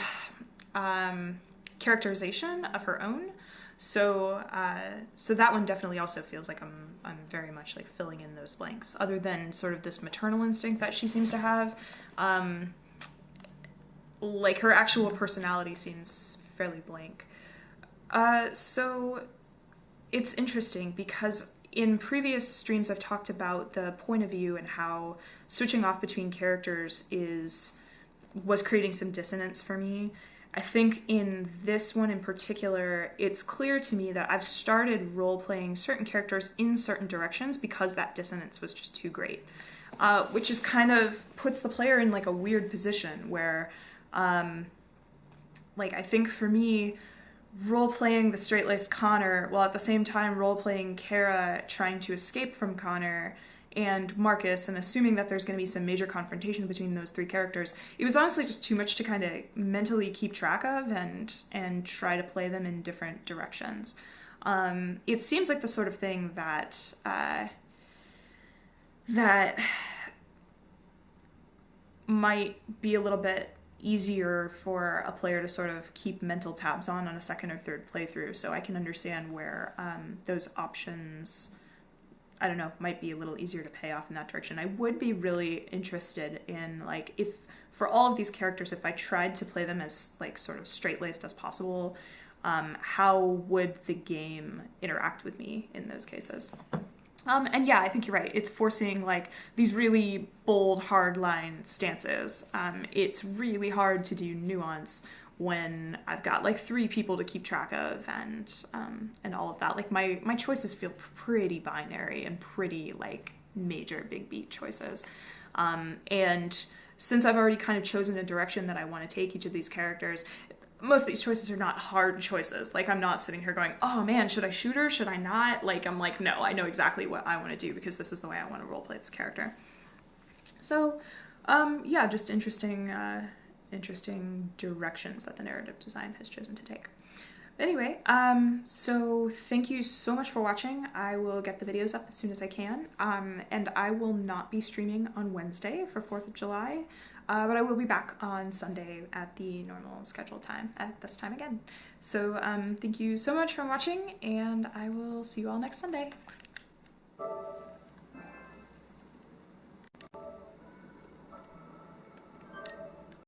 characterization of her own. So that one definitely also feels like I'm very much like filling in those blanks, other than sort of this maternal instinct that she seems to have. Like, her actual personality seems fairly blank. So it's interesting because in previous streams I've talked about the point of view and how switching off between characters was creating some dissonance for me. I think in this one in particular, it's clear to me that I've started role-playing certain characters in certain directions because that dissonance was just too great. Which just kind of puts the player in, like, a weird position where, like, I think for me, role-playing the straight-laced Connor while at the same time role-playing Kara trying to escape from Connor and Marcus, and assuming that there's going to be some major confrontation between those three characters, it was honestly just too much to kind of mentally keep track of and try to play them in different directions. It seems like the sort of thing that that might be a little bit easier for a player to sort of keep mental tabs on a second or third playthrough, so I can understand where those options, I don't know, might be a little easier to pay off in that direction. I would be really interested in, like, if for all of these characters, if I tried to play them as like sort of straight-laced as possible, how would the game interact with me in those cases? And yeah, I think you're right. It's forcing like these really bold, hard line stances. It's really hard to do nuance when I've got like three people to keep track of and all of that. Like my choices feel pretty binary and pretty like major big beat choices. And since I've already kind of chosen a direction that I want to take each of these characters, most of these choices are not hard choices. Like, I'm not sitting here going, oh man, should I shoot her? Should I not? Like, I'm like, no, I know exactly what I want to do because this is the way I want to roleplay this character. So, yeah, just interesting directions that the narrative design has chosen to take. Anyway, so thank you so much for watching. I will get the videos up as soon as I can, and I will not be streaming on Wednesday for 4th of July, but I will be back on Sunday at the normal scheduled time at this time again. So thank you so much for watching, and I will see you all next Sunday.